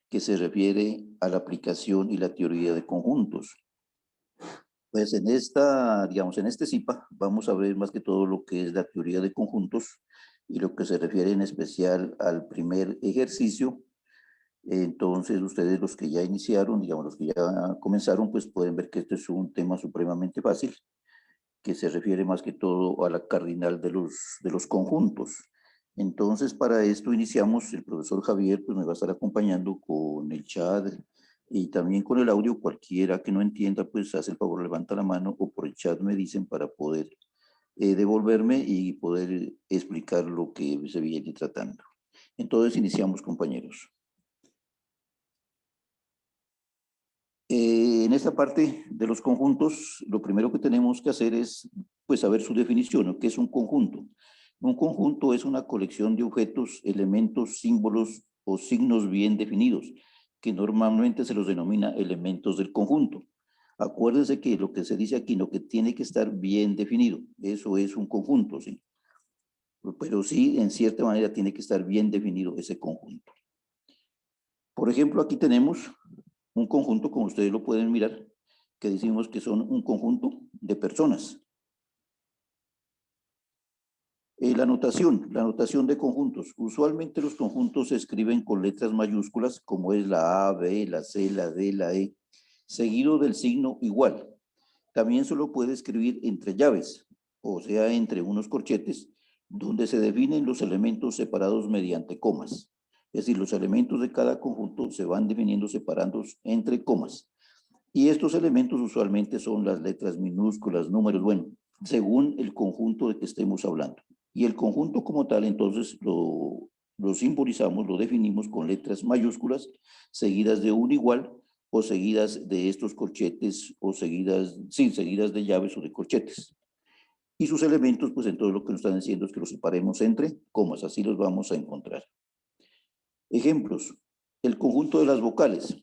que se refiere a la aplicación y la teoría de conjuntos. Pues en esta, digamos, en este CIPA vamos a ver más que todo lo que es la teoría de conjuntos y lo que se refiere en especial al primer ejercicio. Entonces, ustedes los que ya iniciaron, digamos, los que ya comenzaron, pues pueden ver que este es un tema supremamente fácil, que se refiere más que todo a la cardinal de los conjuntos. Entonces, para esto iniciamos, el profesor Javier pues, me va a estar acompañando con el chat y también con el audio. Cualquiera que no entienda, pues hace el favor, levanta la mano o por el chat me dicen para poder devolverme y poder explicar lo que se viene tratando. Entonces, iniciamos, compañeros. En esta parte de los conjuntos, lo primero que tenemos que hacer es pues, saber su definición, ¿no? ¿Qué es un conjunto? Un conjunto es una colección de objetos, elementos, símbolos o signos bien definidos, que normalmente se los denomina elementos del conjunto. Acuérdense que lo que se dice aquí, lo que tiene que estar bien definido, eso es un conjunto, ¿sí? Pero sí, en cierta manera, tiene que estar bien definido ese conjunto. Por ejemplo, aquí tenemos un conjunto, como ustedes lo pueden mirar, que decimos que son un conjunto de personas. La notación de conjuntos. Usualmente los conjuntos se escriben con letras mayúsculas, como es la A, B, la C, la D, la E, seguido del signo igual. También se lo puede escribir entre llaves, o sea, entre unos corchetes, donde se definen los elementos separados mediante comas. Es decir, los elementos de cada conjunto se van definiendo separados entre comas. Y estos elementos usualmente son las letras minúsculas, números, bueno, según el conjunto de que estemos hablando. Y el conjunto como tal, entonces, lo simbolizamos, lo definimos con letras mayúsculas, seguidas de un igual, o seguidas de estos corchetes, o seguidas, sí, seguidas de llaves o de corchetes. Y sus elementos, pues entonces lo que nos están diciendo es que los separemos entre comas, así los vamos a encontrar. Ejemplos, el conjunto de las vocales.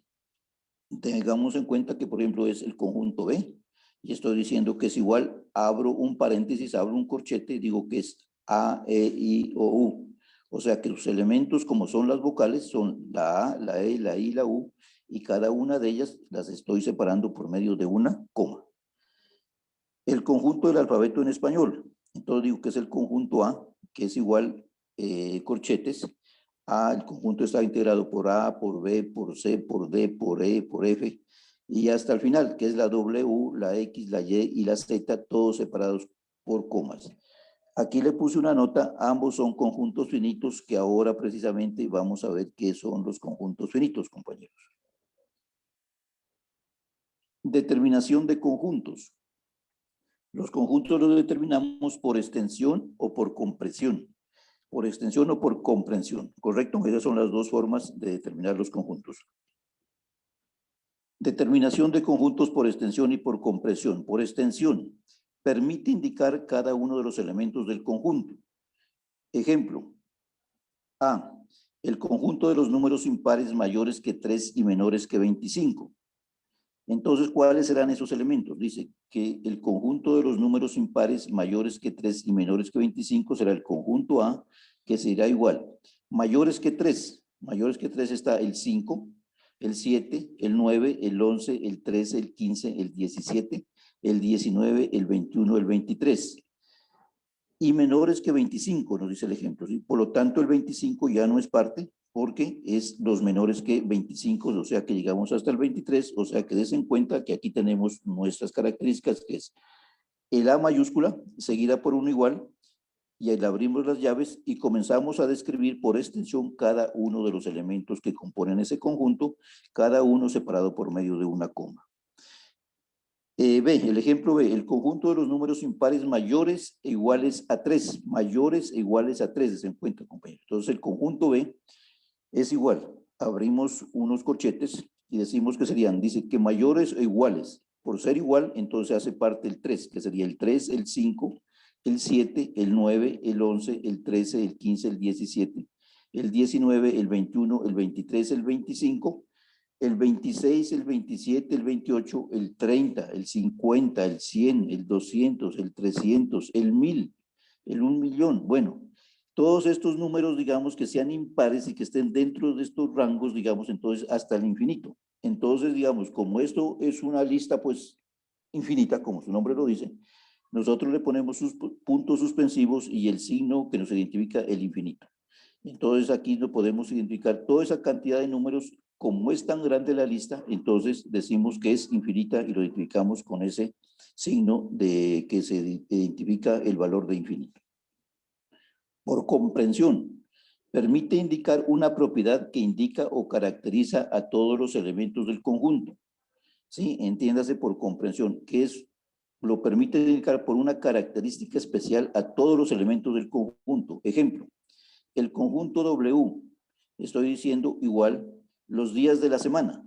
Tengamos en cuenta que, por ejemplo, es el conjunto B, y estoy diciendo que es igual, abro un paréntesis, abro un corchete y digo que es A, E, I, O, U. O sea que sus elementos, como son las vocales, son la A, la E, la I, la U, y cada una de ellas las estoy separando por medio de una coma. El conjunto del alfabeto en español. Entonces digo que es el conjunto A, que es igual corchetes. A, el conjunto está integrado por A, por B, por C, por D, por E, por F, y hasta el final, que es la W, la X, la Y y la Z, todos separados por comas. Aquí le puse una nota, ambos son conjuntos finitos, que ahora precisamente vamos a ver qué son los conjuntos finitos, compañeros. Determinación de conjuntos. Los conjuntos los determinamos por extensión o por compresión. Por extensión o por comprensión, ¿correcto? Esas son las dos formas de determinar los conjuntos. Determinación de conjuntos por extensión y por compresión. Por extensión, permite indicar cada uno de los elementos del conjunto. Ejemplo, A, el conjunto de los números impares mayores que 3 y menores que 25. Entonces, ¿cuáles serán esos elementos? Dice que el conjunto de los números impares mayores que 3 y menores que 25 será el conjunto A, que será igual. Mayores que 3 está el 5, el 7, el 9, el 11, el 13, el 15, el 17, el 19, el 21, el 23. Y menores que 25, nos dice el ejemplo, ¿sí? Por lo tanto, el 25 ya no es parte porque es los menores que 25, o sea que llegamos hasta el 23, o sea que des en cuenta que aquí tenemos nuestras características, que es el A mayúscula, seguida por un igual, y ahí le abrimos las llaves y comenzamos a describir por extensión cada uno de los elementos que componen ese conjunto, cada uno separado por medio de una coma. B, el ejemplo B, el conjunto de los números impares mayores e iguales a 3, mayores e iguales a 3, se encuentra, compañero. Entonces el conjunto B es igual, abrimos unos corchetes y decimos que serían, dice que mayores e iguales. Por ser igual, entonces hace parte el 3, que sería el 3, el 5, el 7, el 9, el 11, el 13, el 15, el 17, el 19, el 21, el 23, el 25, el 26, el 27, el 28, el 30, el 50, el 100, el 200, el 300, el 1000, el 1.000.000. Bueno, Todos estos números, digamos, que sean impares y que estén dentro de estos rangos, digamos, entonces hasta el infinito. Entonces, digamos, como esto es una lista, pues, infinita, como su nombre lo dice, nosotros le ponemos sus puntos suspensivos y el signo que nos identifica el infinito. Entonces, aquí no podemos identificar toda esa cantidad de números. Como es tan grande la lista, entonces decimos que es infinita y lo identificamos con ese signo de que se identifica el valor de infinito. Por comprensión, permite indicar una propiedad que indica o caracteriza a todos los elementos del conjunto. ¿Sí? Entiéndase por comprensión, que es, lo permite indicar por una característica especial a todos los elementos del conjunto. Ejemplo, el conjunto W, estoy diciendo igual los días de la semana.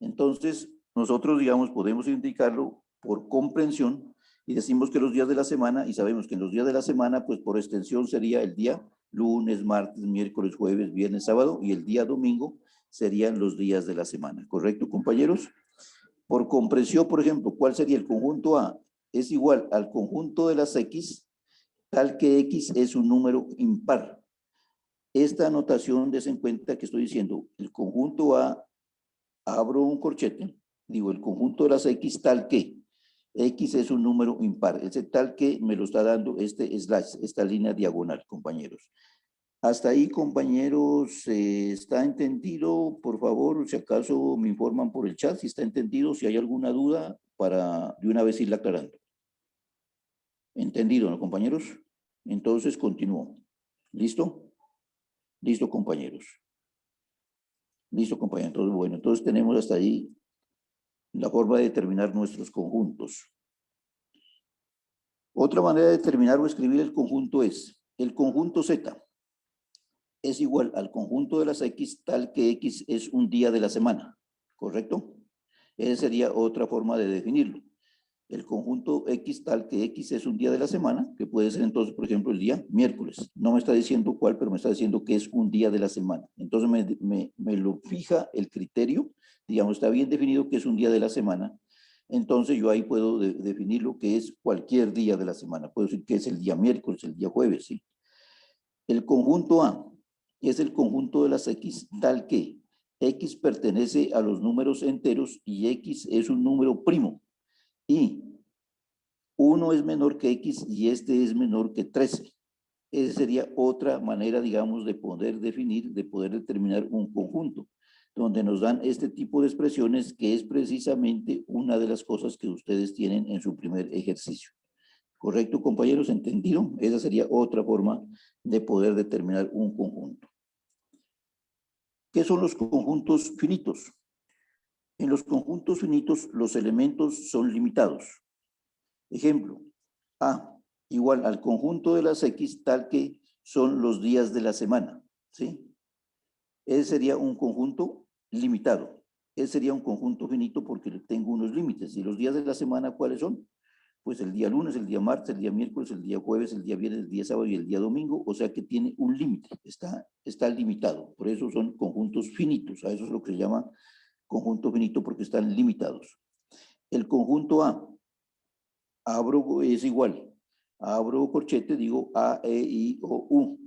Entonces, nosotros, digamos, podemos indicarlo por comprensión y decimos que los días de la semana, y sabemos que en los días de la semana, pues por extensión sería el día lunes, martes, miércoles, jueves, viernes, sábado, y el día domingo serían los días de la semana. ¿Correcto, compañeros? Por comprensión, por ejemplo, ¿cuál sería el conjunto A? Es igual al conjunto de las X, tal que X es un número impar. Esta anotación, des en cuenta que estoy diciendo, el conjunto A, abro un corchete, digo el conjunto de las X tal que, X es un número impar, ese tal que me lo está dando este slash, esta línea diagonal, compañeros. Hasta ahí, compañeros, ¿está entendido? Por favor, si acaso me informan por el chat si está entendido, si hay alguna duda, para de una vez irla aclarando. ¿Entendido, no, compañeros? Entonces, continúo. ¿Listo? Listo, compañeros. Listo, compañeros. Entonces, bueno, entonces tenemos hasta ahí la forma de determinar nuestros conjuntos. Otra manera de determinar o escribir el conjunto es el conjunto Z. Es igual al conjunto de las X tal que X es un día de la semana, ¿correcto? Esa sería otra forma de definirlo. El conjunto X tal que X es un día de la semana, que puede ser entonces, por ejemplo, el día miércoles. No me está diciendo cuál, pero me está diciendo que es un día de la semana. Entonces me lo fija el criterio, digamos, está bien definido que es un día de la semana. Entonces yo ahí puedo definir lo que es cualquier día de la semana. Puedo decir que es el día miércoles, el día jueves, ¿sí? El conjunto A es el conjunto de las X tal que X pertenece a los números enteros y X es un número primo. Y 1 es menor que X y este es menor que 13. Esa sería otra manera, digamos, de poder definir, de poder determinar un conjunto, donde nos dan este tipo de expresiones que es precisamente una de las cosas que ustedes tienen en su primer ejercicio. ¿Correcto, compañeros? ¿Entendido? Esa sería otra forma de poder determinar un conjunto. ¿Qué son los conjuntos finitos? En los conjuntos finitos, los elementos son limitados. Ejemplo, A igual al conjunto de las X tal que son los días de la semana, ¿sí? Ese sería un conjunto limitado. Ese sería un conjunto finito porque tengo unos límites. ¿Y los días de la semana cuáles son? Pues el día lunes, el día martes, el día miércoles, el día jueves, el día viernes, el día sábado y el día domingo, o sea que tiene un límite, está limitado. Por eso son conjuntos finitos. A eso es lo que se llama conjunto finito porque están limitados. El conjunto A, abro, es igual. Abro corchete, digo A, E, I, O, U.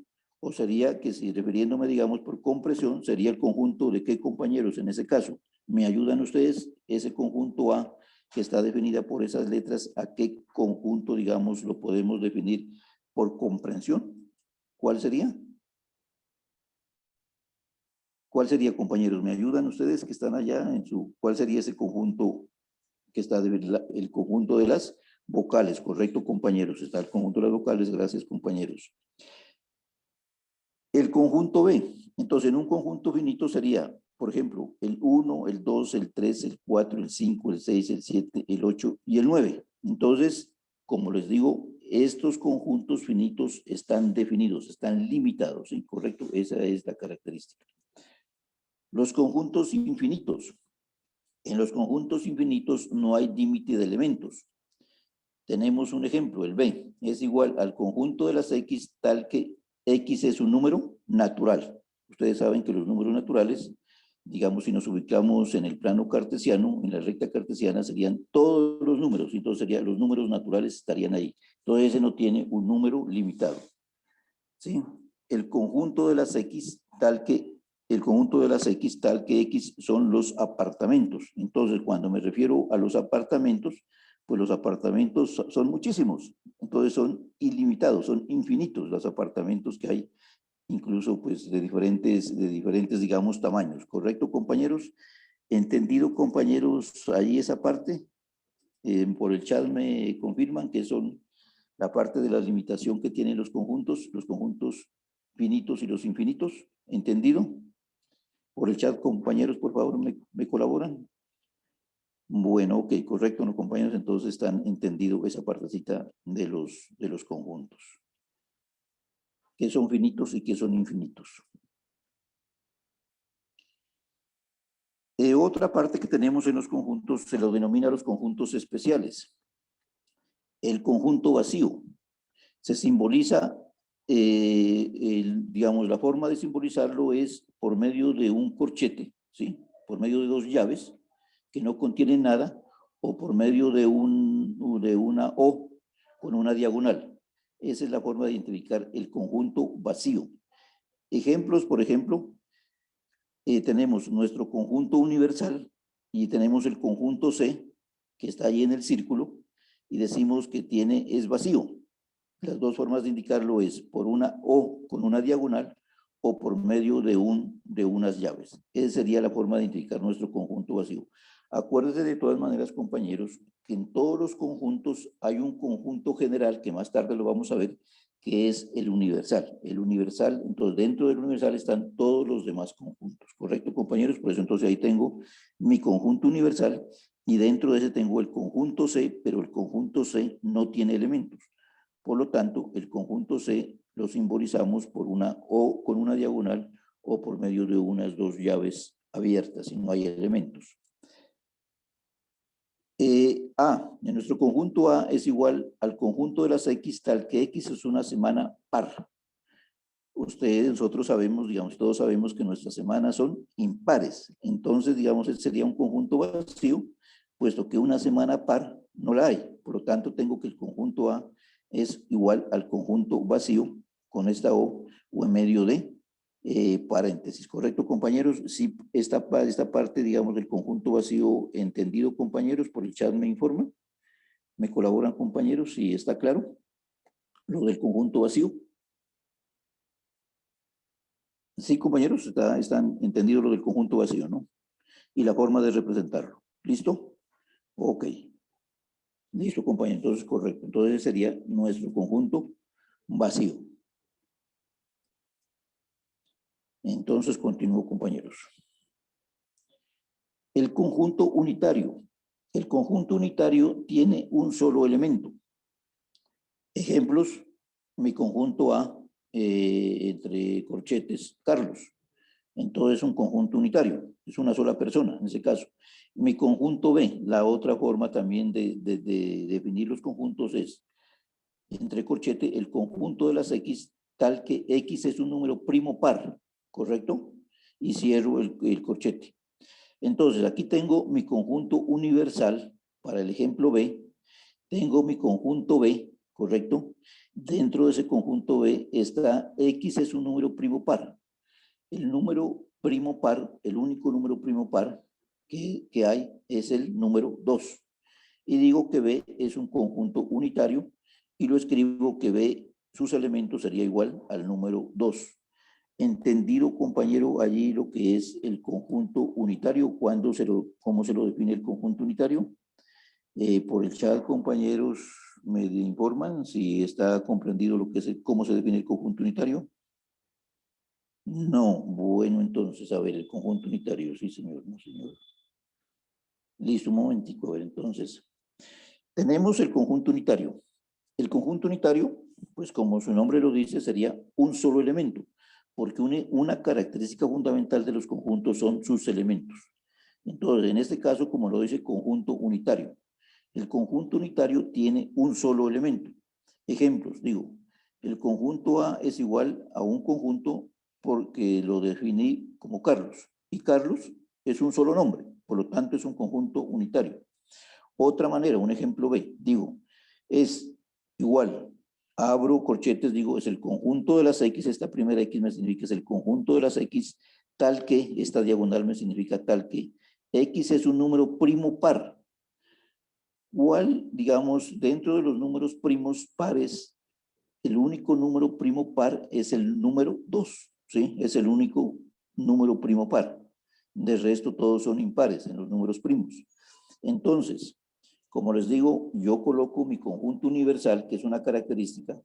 O sería que si refiriéndome, digamos, por compresión, sería el conjunto de qué, compañeros, en ese caso. ¿Me ayudan ustedes? Ese conjunto A que está definida por esas letras, ¿a qué conjunto, digamos, lo podemos definir por comprensión? ¿Cuál sería? ¿Cuál sería, compañeros? ¿Me ayudan ustedes que están allá en su, cuál sería ese conjunto que está el conjunto de las vocales? Correcto, compañeros. Está el conjunto de las vocales. Gracias, compañeros. El conjunto B. Entonces, en un conjunto finito sería, por ejemplo, el 1, el 2, el 3, el 4, el 5, el 6, el 7, el 8 y el 9. Entonces, como les digo, estos conjuntos finitos están definidos, están limitados, ¿sí? Correcto, esa es la característica. Los conjuntos infinitos. En los conjuntos infinitos no hay límite de elementos. Tenemos un ejemplo, el B, es igual al conjunto de las X tal que X es un número natural. Ustedes saben que los números naturales, digamos, si nos ubicamos en el plano cartesiano, en la recta cartesiana, serían todos los números, entonces los números naturales estarían ahí. Entonces ese no tiene un número limitado. ¿sí? El conjunto de las X tal que X son los apartamentos. Entonces, cuando me refiero a los apartamentos, pues los apartamentos son muchísimos. Entonces son ilimitados, son infinitos los apartamentos que hay, incluso pues de diferentes, digamos, tamaños. ¿Correcto, compañeros? ¿Entendido, compañeros, ahí esa parte? Por el chat me confirman que son la parte de la limitación que tienen los conjuntos finitos y los infinitos. ¿Entendido? Por el chat, compañeros, por favor, me colaboran. Bueno, ok, correcto, ¿no, compañeros? Entonces están entendido esa partecita de los conjuntos. ¿Qué son finitos y qué son infinitos? Otra parte que tenemos en los conjuntos se lo denomina los conjuntos especiales. El conjunto vacío se simboliza, digamos, la forma de simbolizarlo es por medio de un corchete, ¿sí? Por medio de dos llaves que no contienen nada, o por medio de una O con una diagonal. Esa es la forma de identificar el conjunto vacío. Ejemplos, por ejemplo, tenemos nuestro conjunto universal y tenemos el conjunto C, que está ahí en el círculo, y decimos que es vacío. Las dos formas de indicarlo es por una O con una diagonal o por medio de unas llaves. Esa sería la forma de identificar nuestro conjunto vacío. Acuérdense de todas maneras, compañeros, que en todos los conjuntos hay un conjunto general, que más tarde lo vamos a ver, que es el universal. El universal, entonces dentro del universal están todos los demás conjuntos. ¿Correcto, compañeros? Por eso entonces ahí tengo mi conjunto universal y dentro de ese tengo el conjunto C, pero el conjunto C no tiene elementos. Por lo tanto, el conjunto C lo simbolizamos por una O con una diagonal o por medio de unas dos llaves abiertas, si no hay elementos. En nuestro conjunto A es igual al conjunto de las X tal que X es una semana par. Nosotros sabemos, digamos, todos sabemos que nuestras semanas son impares. Entonces, digamos, sería un conjunto vacío, puesto que una semana par no la hay. Por lo tanto, tengo que el conjunto A es igual al conjunto vacío con esta O en medio de paréntesis. ¿Correcto, compañeros? Sí, esta parte, digamos, del conjunto vacío, entendido, compañeros, por el chat me informan. ¿Me colaboran, compañeros? Si está claro lo del conjunto vacío. Sí, compañeros, están entendidos lo del conjunto vacío, ¿no? Y la forma de representarlo. ¿Listo? Ok. Listo, compañero. Entonces, correcto. Entonces sería nuestro conjunto vacío. Entonces, continúo, compañeros. El conjunto unitario. El conjunto unitario tiene un solo elemento. Ejemplos, mi conjunto A, entre corchetes, Carlos. Entonces es un conjunto unitario, es una sola persona en ese caso. Mi conjunto B, la otra forma también de definir los conjuntos es, entre corchete, el conjunto de las X, tal que X es un número primo par, ¿correcto? Y cierro el corchete. Entonces aquí tengo mi conjunto universal, para el ejemplo B, tengo mi conjunto B, ¿correcto? Dentro de ese conjunto B está X es un número primo par. El número primo par, el único número primo par que hay es el número 2. Y digo que B es un conjunto unitario y lo escribo que B, sus elementos sería igual al número 2. ¿Entendido, compañero, allí lo que es el conjunto unitario? ¿Cómo se lo define el conjunto unitario? Por el chat, compañeros, me informan si está comprendido lo que es cómo se define el conjunto unitario. No, bueno, entonces, a ver, el conjunto unitario, sí, señor, no, señor. Listo, un momentico, a ver, entonces. Tenemos el conjunto unitario. El conjunto unitario, pues como su nombre lo dice, sería un solo elemento, porque una característica fundamental de los conjuntos son sus elementos. Entonces, en este caso, como lo dice conjunto unitario, el conjunto unitario tiene un solo elemento. Ejemplos, digo, el conjunto A es igual a un conjunto porque lo definí como Carlos. Y Carlos es un solo nombre, por lo tanto es un conjunto unitario. Otra manera, un ejemplo B, digo, es igual abro corchetes, digo, es el conjunto de las X, esta primera X me significa es el conjunto de las X, tal que, esta diagonal me significa tal que, X es un número primo par. ¿Cuál, digamos, dentro de los números primos pares, el único número primo par es el número 2, ¿sí? Es el único número primo par. De resto, todos son impares en los números primos. Entonces, como les digo, yo coloco mi conjunto universal, que es una característica,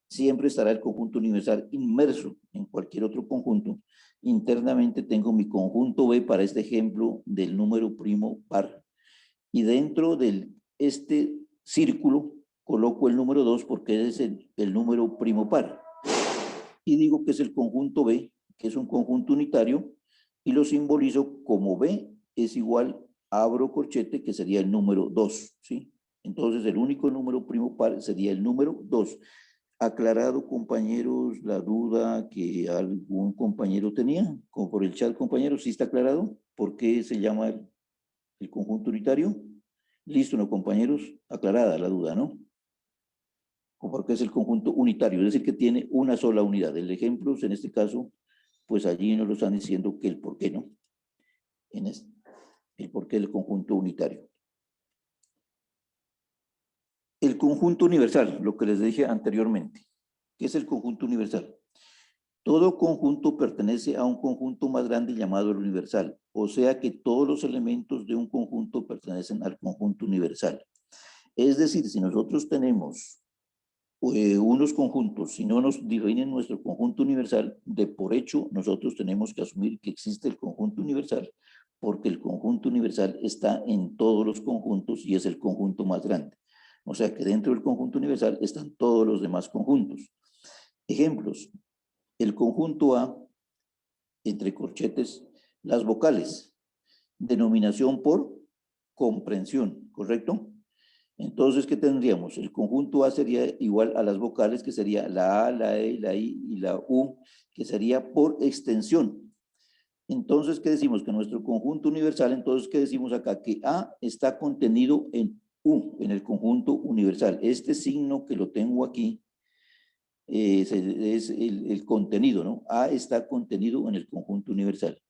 siempre estará el conjunto universal inmerso en cualquier otro conjunto. Internamente tengo mi conjunto B para este ejemplo del número primo par. Y dentro de este círculo coloco el número 2 porque es el número primo par. Y digo que es el conjunto B, que es un conjunto unitario, y lo simbolizo como B es igual, abro corchete, que sería el número 2, ¿sí? Entonces el único número primo par sería el número 2. Aclarado, compañeros, la duda que algún compañero tenía, como por el chat, compañeros, ¿sí está aclarado? ¿Por qué se llama el conjunto unitario? Listo, ¿no, compañeros? Aclarada la duda, ¿no? Porque es el conjunto unitario, es decir, que tiene una sola unidad. El ejemplo, en este caso, pues allí nos lo están diciendo que el por qué, ¿no? El por qué del conjunto unitario. El conjunto universal, lo que les dije anteriormente. ¿Qué es el conjunto universal? Todo conjunto pertenece a un conjunto más grande llamado el universal, o sea que todos los elementos de un conjunto pertenecen al conjunto universal. Es decir, si nosotros tenemos unos conjuntos, si no nos definen nuestro conjunto universal, de por hecho nosotros tenemos que asumir que existe el conjunto universal, porque el conjunto universal está en todos los conjuntos y es el conjunto más grande. O sea que dentro del conjunto universal están todos los demás conjuntos. Ejemplos: el conjunto A, entre corchetes, las vocales, denominación por comprensión, ¿correcto? Entonces, ¿qué tendríamos? El conjunto A sería igual a las vocales, que sería la A, la E, la I y la U, que sería por extensión. Entonces, ¿qué decimos? Que nuestro conjunto universal, entonces, ¿qué decimos acá? Que A está contenido en U, en el conjunto universal. Este signo que lo tengo aquí es el contenido, ¿no? A está contenido en el conjunto universal.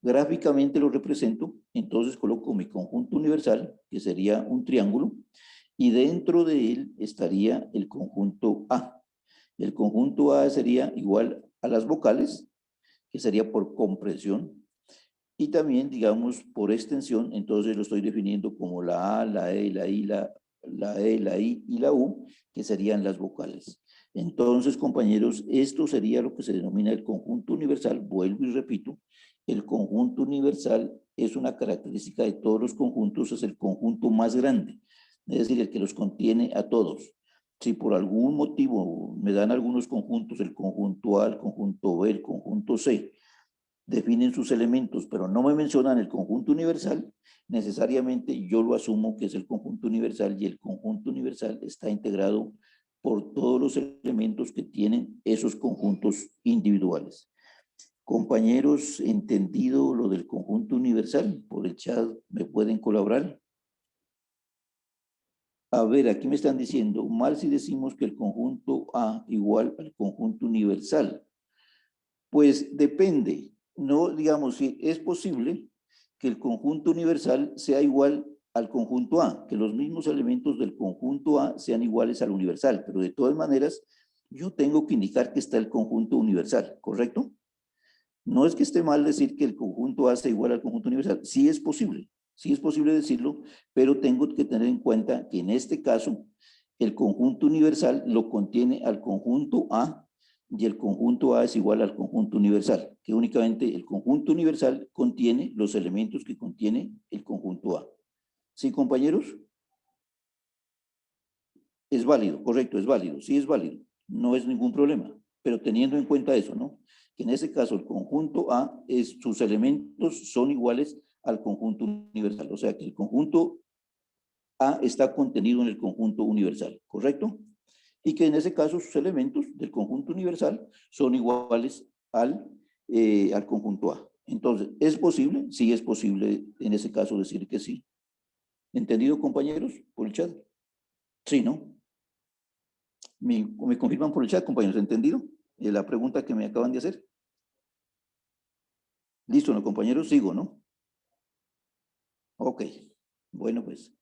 Gráficamente lo represento, entonces coloco mi conjunto universal, que sería un triángulo, y dentro de él estaría el conjunto A. El conjunto A sería igual a las vocales, que sería por comprensión, y también, digamos, por extensión, entonces lo estoy definiendo como la A, la E, la I, la E, la I y la U, que serían las vocales. Entonces, compañeros, esto sería lo que se denomina el conjunto universal. Vuelvo y repito, el conjunto universal es una característica de todos los conjuntos, es el conjunto más grande, es decir, el que los contiene a todos. Si por algún motivo me dan algunos conjuntos, el conjunto A, el conjunto B, el conjunto C, definen sus elementos, pero no me mencionan el conjunto universal, necesariamente yo lo asumo que es el conjunto universal, y el conjunto universal está integrado por todos los elementos que tienen esos conjuntos individuales. Compañeros, ¿entendido lo del conjunto universal? Por el chat, ¿me pueden colaborar? A ver, aquí me están diciendo, mal si decimos que el conjunto A igual al conjunto universal. Pues depende, no, digamos, si es posible que el conjunto universal sea igual al conjunto A, que los mismos elementos del conjunto A sean iguales al universal, pero de todas maneras yo tengo que indicar que está el conjunto universal, ¿correcto? No es que esté mal decir que el conjunto A sea igual al conjunto universal, sí es posible decirlo, pero tengo que tener en cuenta que en este caso el conjunto universal lo contiene al conjunto A, y el conjunto A es igual al conjunto universal, que únicamente el conjunto universal contiene los elementos que contiene el conjunto A. ¿Sí, compañeros? Es válido, correcto, es válido, sí es válido, no es ningún problema, pero teniendo en cuenta eso, ¿no? Que en ese caso el conjunto A, sus elementos son iguales al conjunto universal, o sea que el conjunto A está contenido en el conjunto universal, ¿correcto? Y que en ese caso sus elementos del conjunto universal son iguales al conjunto A. Entonces, ¿es posible? Sí es posible en ese caso decir que sí. ¿Entendido, compañeros, por el chat? Sí, ¿no? Me confirman por el chat, compañeros? ¿Entendido? La pregunta que me acaban de hacer. Listo, ¿no, compañeros? Sigo, ¿no? Ok. Bueno, pues.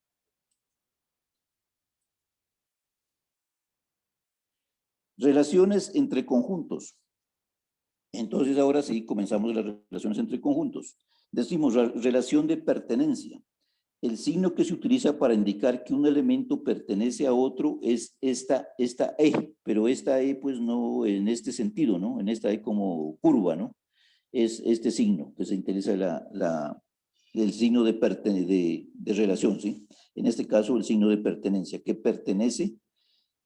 Relaciones entre conjuntos. Entonces, ahora sí, comenzamos las relaciones entre conjuntos. Decimos relación de pertenencia. El signo que se utiliza para indicar que un elemento pertenece a otro es esta E, pero esta E pues no en este sentido, ¿no? En esta E como curva, ¿no? Es este signo que se interesa el signo de relación, ¿sí? En este caso el signo de pertenencia, que pertenece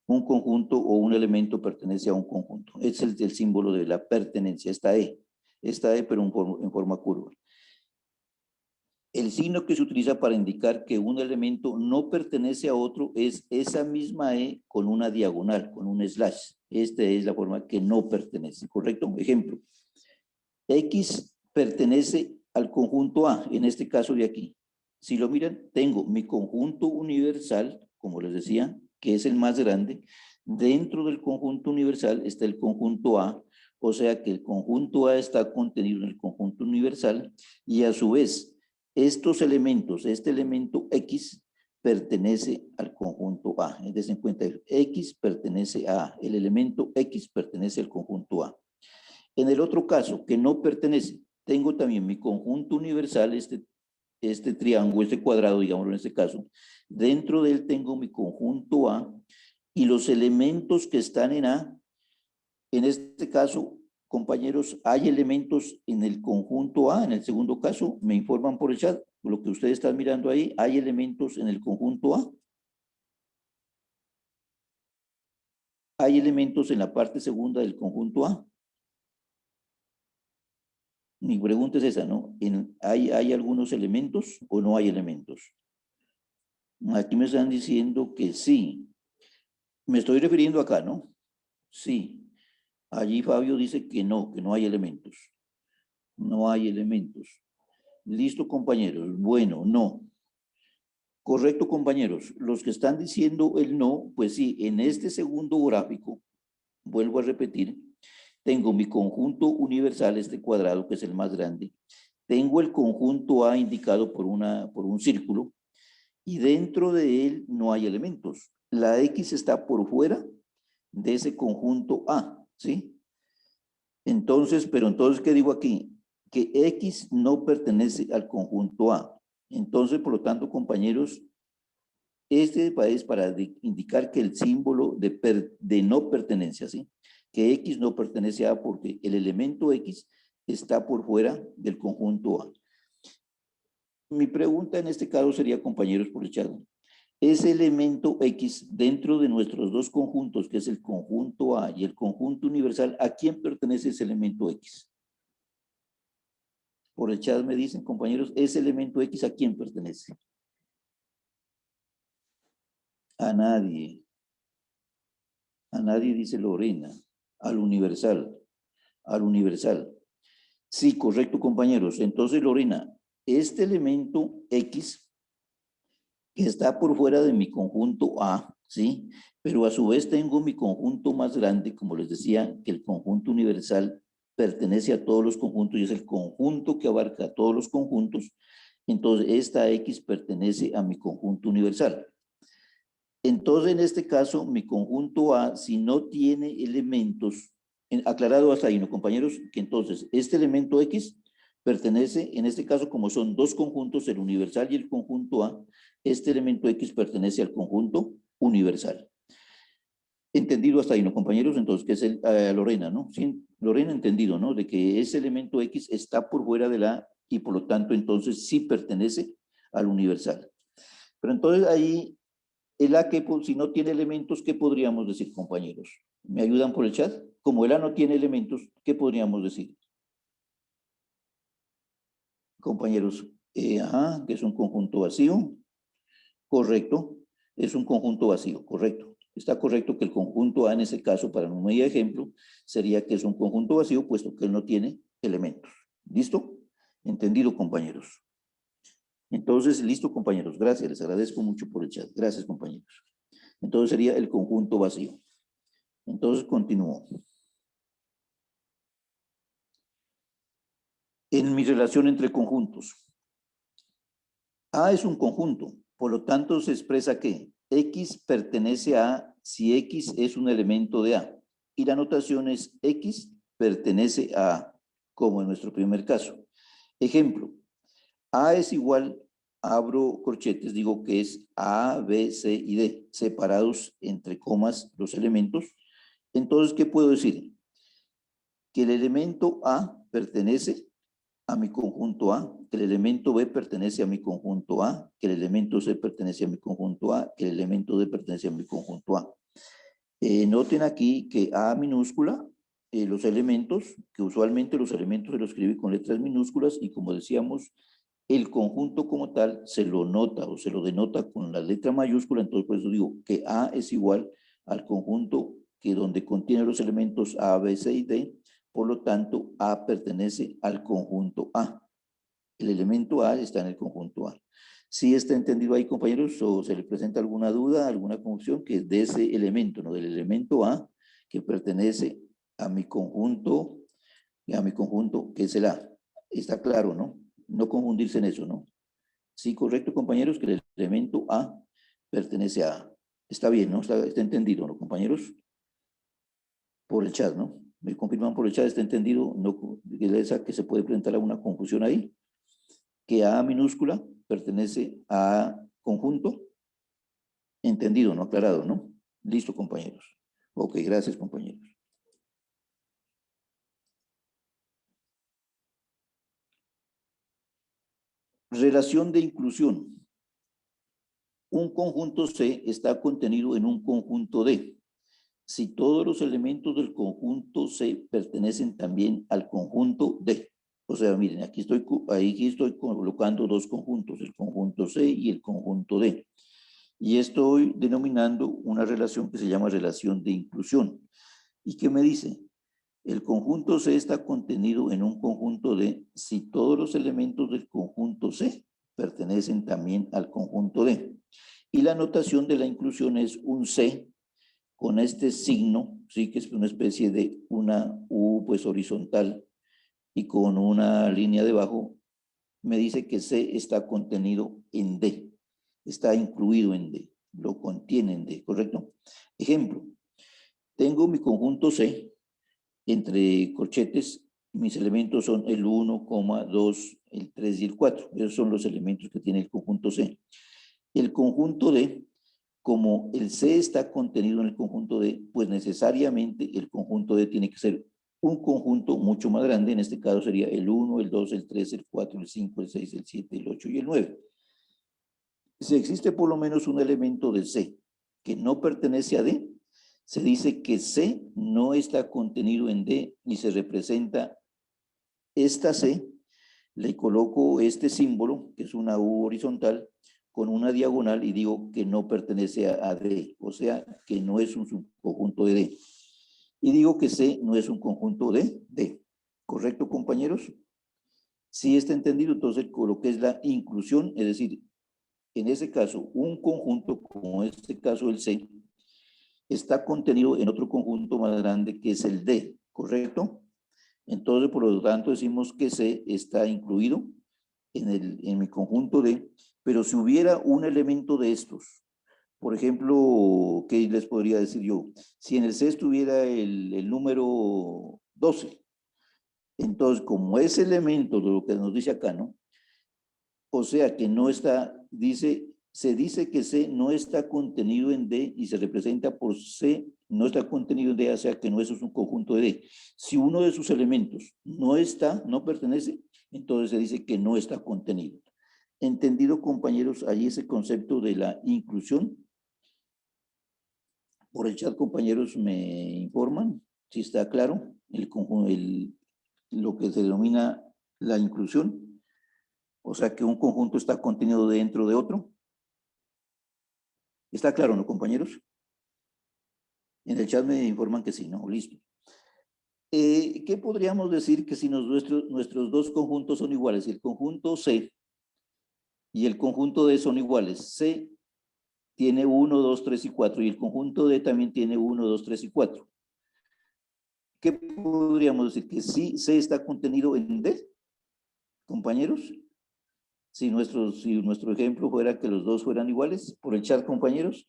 un conjunto o un elemento pertenece a un conjunto. Es el símbolo de la pertenencia, esta E pero en forma curva. El signo que se utiliza para indicar que un elemento no pertenece a otro es esa misma E con una diagonal, con un slash. Esta es la forma que no pertenece, ¿correcto? Ejemplo, X pertenece al conjunto A, en este caso de aquí. Si lo miran, tengo mi conjunto universal, como les decía, que es el más grande. Dentro del conjunto universal está el conjunto A, o sea que el conjunto A está contenido en el conjunto universal y a su vez, estos elementos, este elemento X pertenece al conjunto A. Entonces en cuenta, el X pertenece a A, el elemento X pertenece al conjunto A. En el otro caso, que no pertenece, tengo también mi conjunto universal, este triángulo, este cuadrado, digamos en este caso. Dentro de él tengo mi conjunto A y los elementos que están en A, en este caso, compañeros, hay elementos en el conjunto A, en el segundo caso, me informan por el chat, lo que ustedes están mirando ahí, hay elementos en el conjunto A. Hay elementos en la parte segunda del conjunto A. Mi pregunta es esa, ¿no? ¿Hay algunos elementos o no hay elementos? Aquí me están diciendo que sí. Me estoy refiriendo acá, ¿no? Sí. Allí Fabio dice que no hay elementos. No hay elementos. Listo, compañeros. Bueno, no. Correcto, compañeros. Los que están diciendo el no, pues sí, en este segundo gráfico, vuelvo a repetir, tengo mi conjunto universal, este cuadrado que es el más grande. Tengo el conjunto A indicado por un círculo y dentro de él no hay elementos. La X está por fuera de ese conjunto A, ¿sí? Entonces, pero entonces, ¿qué digo aquí? Que X no pertenece al conjunto A. Entonces, por lo tanto, compañeros, este es para indicar que el símbolo de no pertenencia, ¿sí? Que X no pertenece a A porque el elemento X está por fuera del conjunto A. Mi pregunta en este caso sería, compañeros, por el chat, ese elemento X dentro de nuestros dos conjuntos, que es el conjunto A y el conjunto universal, ¿a quién pertenece ese elemento X? Por el chat me dicen, compañeros, ese elemento X, ¿a quién pertenece? A nadie. A nadie, dice Lorena. Al universal. Al universal. Sí, correcto, compañeros. Entonces, Lorena, este elemento X que está por fuera de mi conjunto A, ¿sí? Pero a su vez tengo mi conjunto más grande, como les decía, que el conjunto universal pertenece a todos los conjuntos y es el conjunto que abarca a todos los conjuntos. Entonces, esta X pertenece a mi conjunto universal. Entonces, en este caso, mi conjunto A, si no tiene elementos, aclarado hasta ahí, ¿no, compañeros? Que entonces, este elemento X pertenece, en este caso, como son dos conjuntos, el universal y el conjunto A, este elemento X pertenece al conjunto universal. Entendido hasta ahí, ¿no, compañeros? Entonces, ¿qué es Lorena, no? Sí, Lorena, entendido, ¿no? De que ese elemento X está por fuera de la A y por lo tanto, entonces, sí pertenece al universal. Pero entonces ahí el A, que si no tiene elementos, ¿qué podríamos decir, compañeros? ¿Me ayudan por el chat? Como el A no tiene elementos, ¿qué podríamos decir? Compañeros, que es un conjunto vacío. Correcto, es un conjunto vacío, correcto. Está correcto que el conjunto A en ese caso, para un medio ejemplo, sería que es un conjunto vacío, puesto que él no tiene elementos. ¿Listo? Entendido, compañeros. Entonces, listo, compañeros. Gracias, les agradezco mucho por el chat. Gracias, compañeros. Entonces sería el conjunto vacío. Entonces continúo. En mi relación entre conjuntos. A es un conjunto, por lo tanto se expresa que X pertenece a A si X es un elemento de A. Y la notación es X pertenece a A, como en nuestro primer caso. Ejemplo, A es igual, abro corchetes, digo que es A, B, C y D, separados entre comas los elementos. Entonces, ¿qué puedo decir? Que el elemento A pertenece a mi conjunto A, que el elemento B pertenece a mi conjunto A, que el elemento C pertenece a mi conjunto A, que el elemento D pertenece a mi conjunto A. Noten aquí que A minúscula, los elementos, que usualmente los elementos se los escribe con letras minúsculas y como decíamos, el conjunto como tal se lo nota o se lo denota con la letra mayúscula, entonces por eso digo que A es igual al conjunto que donde contiene los elementos A, B, C y D, por lo tanto A pertenece al conjunto A. El elemento A está en el conjunto A. ¿Sí está entendido ahí, compañeros? ¿O se le presenta alguna duda, alguna confusión? Que es de ese elemento, ¿no? Del elemento A que pertenece a mi conjunto, que es el A. Está claro, ¿no? No confundirse en eso, ¿no? Sí, correcto, compañeros, que el elemento A pertenece a A. Está bien, ¿no? Está entendido, ¿no, compañeros? Por el chat, ¿no? Me confirman por el chat, está entendido, no, que se puede presentar alguna confusión ahí, que A minúscula pertenece a conjunto, entendido, ¿no? Aclarado, ¿no? Listo, compañeros. Ok, gracias, compañeros. Relación de inclusión. Un conjunto C está contenido en un conjunto D. Si todos los elementos del conjunto C pertenecen también al conjunto D. O sea, miren, aquí estoy colocando dos conjuntos, el conjunto C y el conjunto D. Y estoy denominando una relación que se llama relación de inclusión. ¿Y qué me dice? El conjunto C está contenido en un conjunto D si todos los elementos del conjunto C pertenecen también al conjunto D. Y la notación de la inclusión es un C con este signo, sí, que es una especie de una U pues horizontal y con una línea debajo, me dice que C está contenido en D, está incluido en D, lo contiene en D, ¿correcto? Ejemplo, tengo mi conjunto C, entre corchetes, mis elementos son el 1, 2, el 3 y el 4, esos son los elementos que tiene el conjunto C. El conjunto D, como el C está contenido en el conjunto D, pues necesariamente el conjunto D tiene que ser un conjunto mucho más grande, en este caso sería el 1, el 2, el 3, el 4, el 5, el 6, el 7, el 8 y el 9. Si existe por lo menos un elemento de C que no pertenece a D, se dice que C no está contenido en D y se representa esta C, le coloco este símbolo, que es una U horizontal, con una diagonal y digo que no pertenece a D, o sea, que no es un subconjunto de D. Y digo que C no es un conjunto de D. ¿Correcto, compañeros? Sí está entendido, entonces lo que es la inclusión, es decir, en ese caso, un conjunto, como este caso el C, está contenido en otro conjunto más grande que es el D, ¿correcto? Entonces, por lo tanto, decimos que C está incluido en mi conjunto D, pero si hubiera un elemento de estos, por ejemplo, ¿qué les podría decir yo? Si en el C estuviera el número 12, entonces, como ese elemento de lo que nos dice acá, ¿no? O sea que no está, se dice que C no está contenido en D y se representa por C, no está contenido en D, o sea que no es un conjunto de D. Si uno de sus elementos no está, no pertenece, entonces se dice que no está contenido. ¿Entendido, compañeros, ahí ese concepto de la inclusión? Por el chat, compañeros, me informan si está claro lo que se denomina la inclusión. O sea que un conjunto está contenido dentro de otro. ¿Está claro, no, compañeros? En el chat me informan que sí, ¿no? Listo. ¿Qué podríamos decir que si nuestros dos conjuntos son iguales? El conjunto C y el conjunto D son iguales. C tiene 1, 2, 3 y 4, y el conjunto D también tiene 1, 2, 3 y 4. ¿Qué podríamos decir? Que sí C está contenido en D, compañeros. Si nuestro ejemplo fuera que los dos fueran iguales, por el chat, compañeros.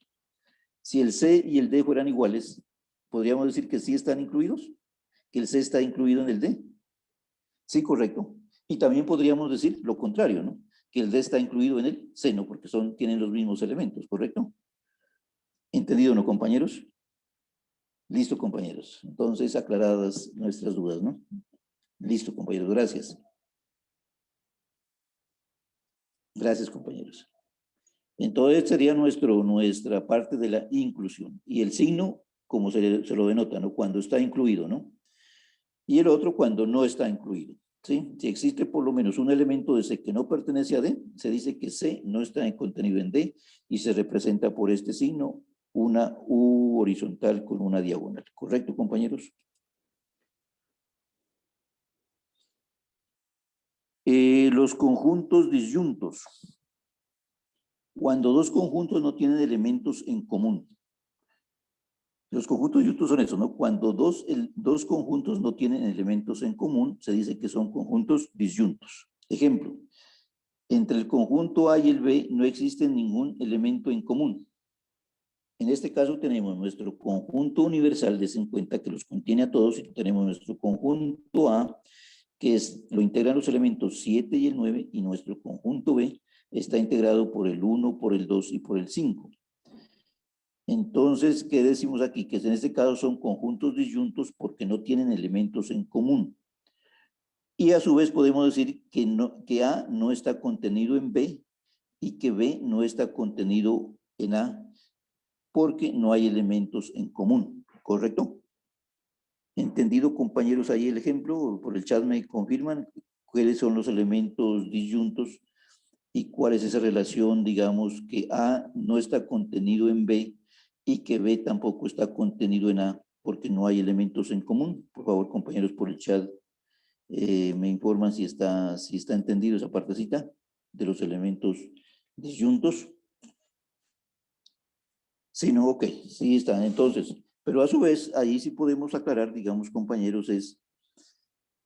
Si el C y el D fueran iguales, ¿podríamos decir que sí están incluidos? ¿Que el C está incluido en el D? Sí, correcto. Y también podríamos decir lo contrario, ¿no? Que el D está incluido en el C, ¿no? Porque tienen los mismos elementos, ¿correcto? ¿Entendido, no, compañeros? Listo, compañeros. Entonces, aclaradas nuestras dudas, ¿no? Listo, compañeros. Gracias. Gracias, compañeros. Entonces, sería nuestra parte de la inclusión. Y el signo, como se lo denota, ¿no? Cuando está incluido, ¿no? Y el otro cuando no está incluido, ¿sí? Si existe por lo menos un elemento de C que no pertenece a D, se dice que C no está contenido en D y se representa por este signo una U horizontal con una diagonal. ¿Correcto, compañeros? Los conjuntos disyuntos. Cuando dos conjuntos no tienen elementos en común. Los conjuntos disyuntos son eso, ¿no? Cuando dos conjuntos no tienen elementos en común, se dice que son conjuntos disyuntos. Ejemplo, entre el conjunto A y el B no existe ningún elemento en común. En este caso tenemos nuestro conjunto universal, des en cuenta que los contiene a todos, y tenemos nuestro conjunto A, que lo integran los elementos 7 y el 9, y nuestro conjunto B está integrado por el 1, por el 2 y por el 5. Entonces, ¿qué decimos aquí? Que en este caso son conjuntos disyuntos porque no tienen elementos en común. Y a su vez podemos decir que A no está contenido en B y que B no está contenido en A porque no hay elementos en común, ¿correcto? ¿Entendido, compañeros, ahí el ejemplo? Por el chat me confirman cuáles son los elementos disyuntos y cuál es esa relación, digamos, que A no está contenido en B y que B tampoco está contenido en A porque no hay elementos en común. Por favor, compañeros, por el chat me informan si está entendido esa partecita de los elementos disyuntos. Sí, no, ok, sí está. Entonces, pero a su vez, ahí sí podemos aclarar, digamos, compañeros, es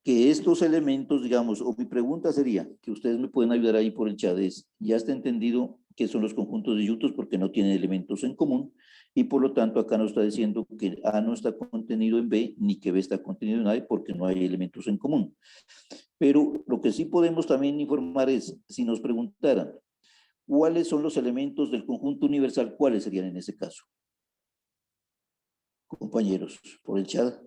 que estos elementos, digamos, o mi pregunta sería, que ustedes me pueden ayudar ahí por el chat, es, ya está entendido qué son los conjuntos disyuntos porque no tienen elementos en común, y por lo tanto acá nos está diciendo que A no está contenido en B, ni que B está contenido en A porque no hay elementos en común. Pero lo que sí podemos también informar es, si nos preguntaran, ¿cuáles son los elementos del conjunto universal? ¿Cuáles serían en ese caso? Compañeros, por el chat.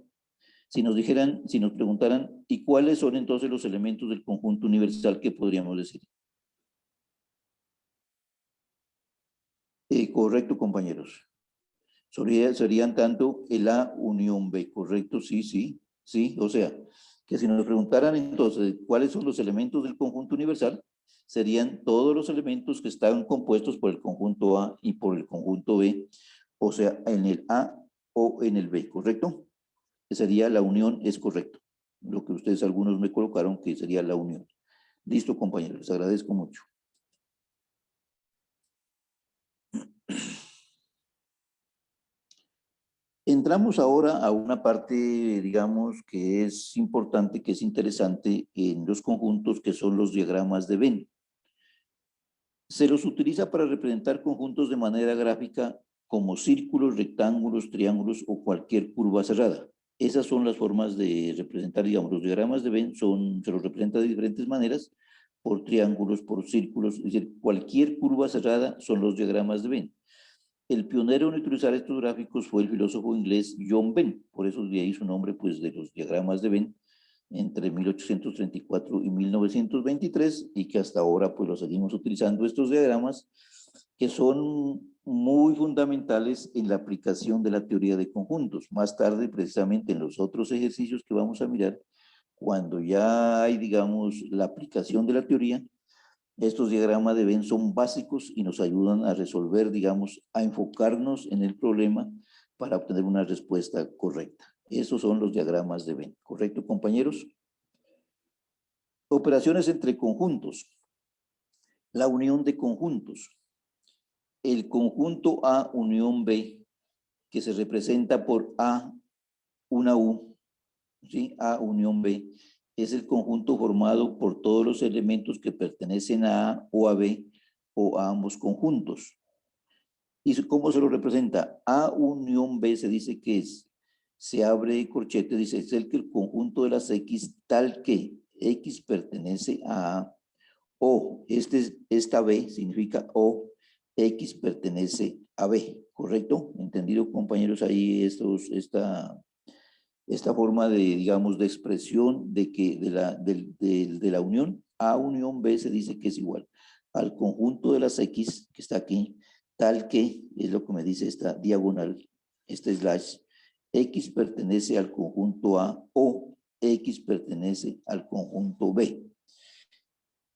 Si nos preguntaran, ¿y cuáles son entonces los elementos del conjunto universal que podríamos decir? Correcto, compañeros. Serían tanto el A unión B, ¿correcto? Sí, sí, sí. O sea, que si nos preguntaran entonces cuáles son los elementos del conjunto universal, serían todos los elementos que están compuestos por el conjunto A y por el conjunto B, o sea, en el A o en el B, ¿correcto? Sería la unión, es correcto. Lo que ustedes algunos me colocaron que sería la unión. Listo, compañeros, les agradezco mucho. Entramos ahora a una parte, digamos, que es importante, que es interesante en los conjuntos, que son los diagramas de Venn. Se los utiliza para representar conjuntos de manera gráfica como círculos, rectángulos, triángulos o cualquier curva cerrada. Esas son las formas de representar, digamos, los diagramas de Venn se los representa de diferentes maneras, por triángulos, por círculos, es decir, cualquier curva cerrada son los diagramas de Venn. El pionero en utilizar estos gráficos fue el filósofo inglés John Venn, por eso de ahí su nombre, pues, de los diagramas de Venn, entre 1834 y 1923, y que hasta ahora, pues, lo seguimos utilizando estos diagramas, que son muy fundamentales en la aplicación de la teoría de conjuntos. Más tarde, precisamente en los otros ejercicios que vamos a mirar, cuando ya hay, digamos, la aplicación de la teoría, estos diagramas de Venn son básicos y nos ayudan a resolver, digamos, a enfocarnos en el problema para obtener una respuesta correcta. Esos son los diagramas de Venn. ¿Correcto, compañeros? Operaciones entre conjuntos. La unión de conjuntos. el conjunto A unión B, que se representa por A, una U, ¿sí? A unión B, es el conjunto formado por todos los elementos que pertenecen a A o a B o a ambos conjuntos. ¿Y cómo se lo representa? A unión B se dice que se abre corchete, dice, es el que el conjunto de las X tal que X pertenece a O. Esta B significa O, X pertenece a B, ¿correcto? ¿Entendido, compañeros? Ahí esta forma de, digamos, de expresión de la unión. A unión B se dice que es igual al conjunto de las X que está aquí, tal que, es lo que me dice esta diagonal, este slash, X pertenece al conjunto A o X pertenece al conjunto B.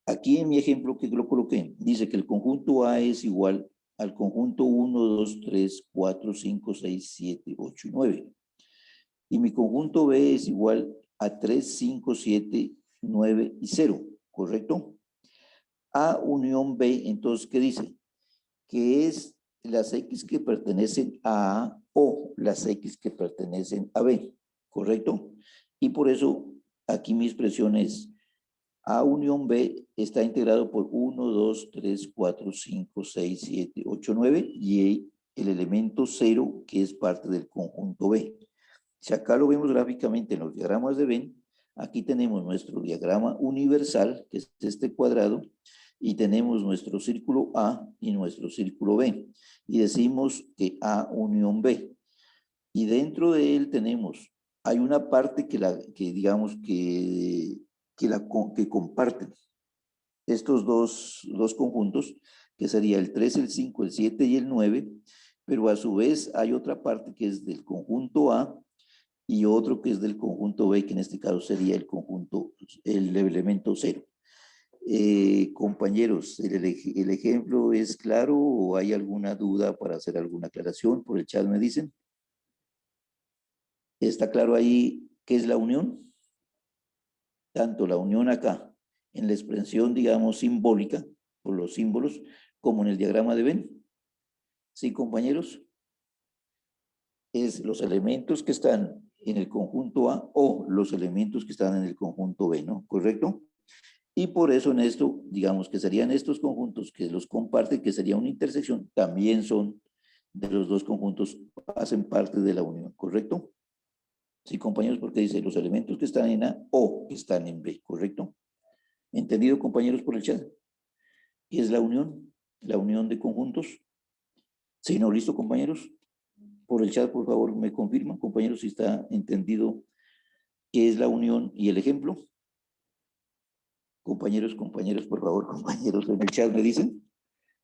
Aquí en mi ejemplo que lo coloqué, dice que el conjunto A es igual al conjunto 1, 2, 3, 4, 5, 6, 7, 8 y 9. Y mi conjunto B es igual a 3, 5, 7, 9 y 0, ¿correcto? A unión B, entonces, ¿qué dice? Que es las X que pertenecen a A o las X que pertenecen a B, ¿correcto? Y por eso aquí mi expresión es A unión B está integrado por 1, 2, 3, 4, 5, 6, 7, 8, 9 y el elemento 0 que es parte del conjunto B. Si acá lo vemos gráficamente en los diagramas de Venn, aquí tenemos nuestro diagrama universal, que es este cuadrado, y tenemos nuestro círculo A y nuestro círculo B. Y decimos que A unión B. Y dentro de él tenemos, hay una parte que comparten estos dos conjuntos, que sería el 3, el 5, el 7 y el 9, pero a su vez hay otra parte que es del conjunto A y otro que es del conjunto B, que en este caso sería el elemento 0. Compañeros, ¿el ejemplo es claro o hay alguna duda para hacer alguna aclaración? Por el chat me dicen. ¿Está claro ahí qué es la unión? Tanto la unión acá, en la expresión, digamos, simbólica, por los símbolos, como en el diagrama de Venn. ¿Sí, compañeros? Es los elementos que están en el conjunto A o los elementos que están en el conjunto B, ¿no? ¿Correcto? Y por eso en esto, digamos que serían estos conjuntos que los comparten, que sería una intersección, también son de los dos conjuntos, hacen parte de la unión, ¿correcto? Sí, compañeros, porque dice los elementos que están en A o que están en B, ¿correcto? ¿Entendido, compañeros, por el chat? ¿Qué es la unión de conjuntos? Sí, no, listo, compañeros. Por el chat, por favor, me confirman, compañeros, si está entendido qué es la unión y el ejemplo. Compañeros, por favor, compañeros, en el chat me dicen.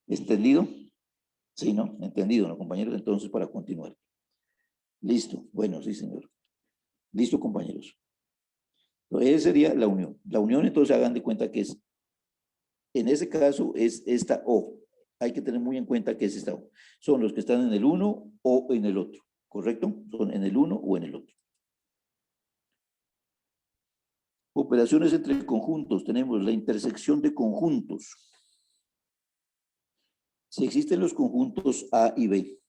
¿Entendido? Sí, ¿no? Entendido, ¿no, compañeros? Entonces, para continuar. Listo. Bueno, sí, señor. Listo, compañeros. Entonces, esa sería la unión. La unión, entonces, hagan de cuenta que en ese caso, es esta O. Hay que tener muy en cuenta que es esta O. Son los que están en el uno o en el otro, ¿correcto? Son en el uno o en el otro. Operaciones entre conjuntos. Tenemos la intersección de conjuntos. Si existen los conjuntos A y B,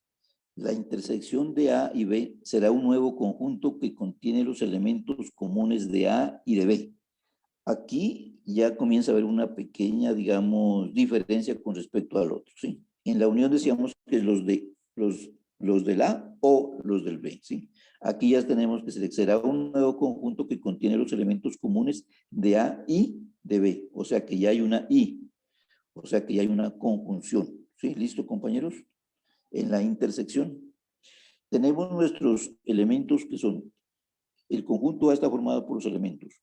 la intersección de A y B será un nuevo conjunto que contiene los elementos comunes de A y de B. Aquí ya comienza a haber una pequeña, digamos, diferencia con respecto al otro, ¿sí? En la unión decíamos que los del A o los del B, ¿sí? Aquí ya tenemos que será un nuevo conjunto que contiene los elementos comunes de A y de B, o sea que ya hay una I, o sea que ya hay una conjunción, ¿sí? ¿Listo, compañeros? En la intersección tenemos nuestros elementos que son, el conjunto A está formado por los elementos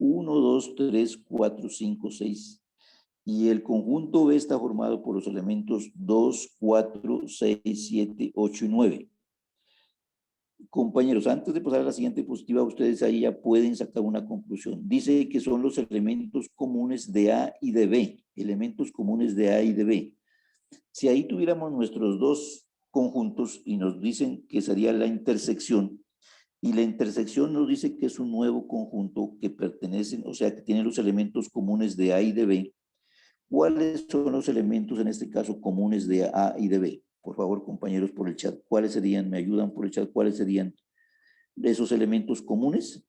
1, 2, 3, 4, 5, 6. Y el conjunto B está formado por los elementos 2, 4, 6, 7, 8 y 9. Compañeros, antes de pasar a la siguiente diapositiva, ustedes ahí ya pueden sacar una conclusión. Dice que son los elementos comunes de A y de B. Elementos comunes de A y de B. Si ahí tuviéramos nuestros dos conjuntos y nos dicen que sería la intersección, y la intersección nos dice que es un nuevo conjunto que pertenecen, o sea, que tiene los elementos comunes de A y de B, ¿Cuáles son los elementos en este caso comunes de A y de B? Por favor, compañeros, por el chat. ¿Cuáles serían? ¿Me ayudan por el chat? ¿Cuáles serían esos elementos comunes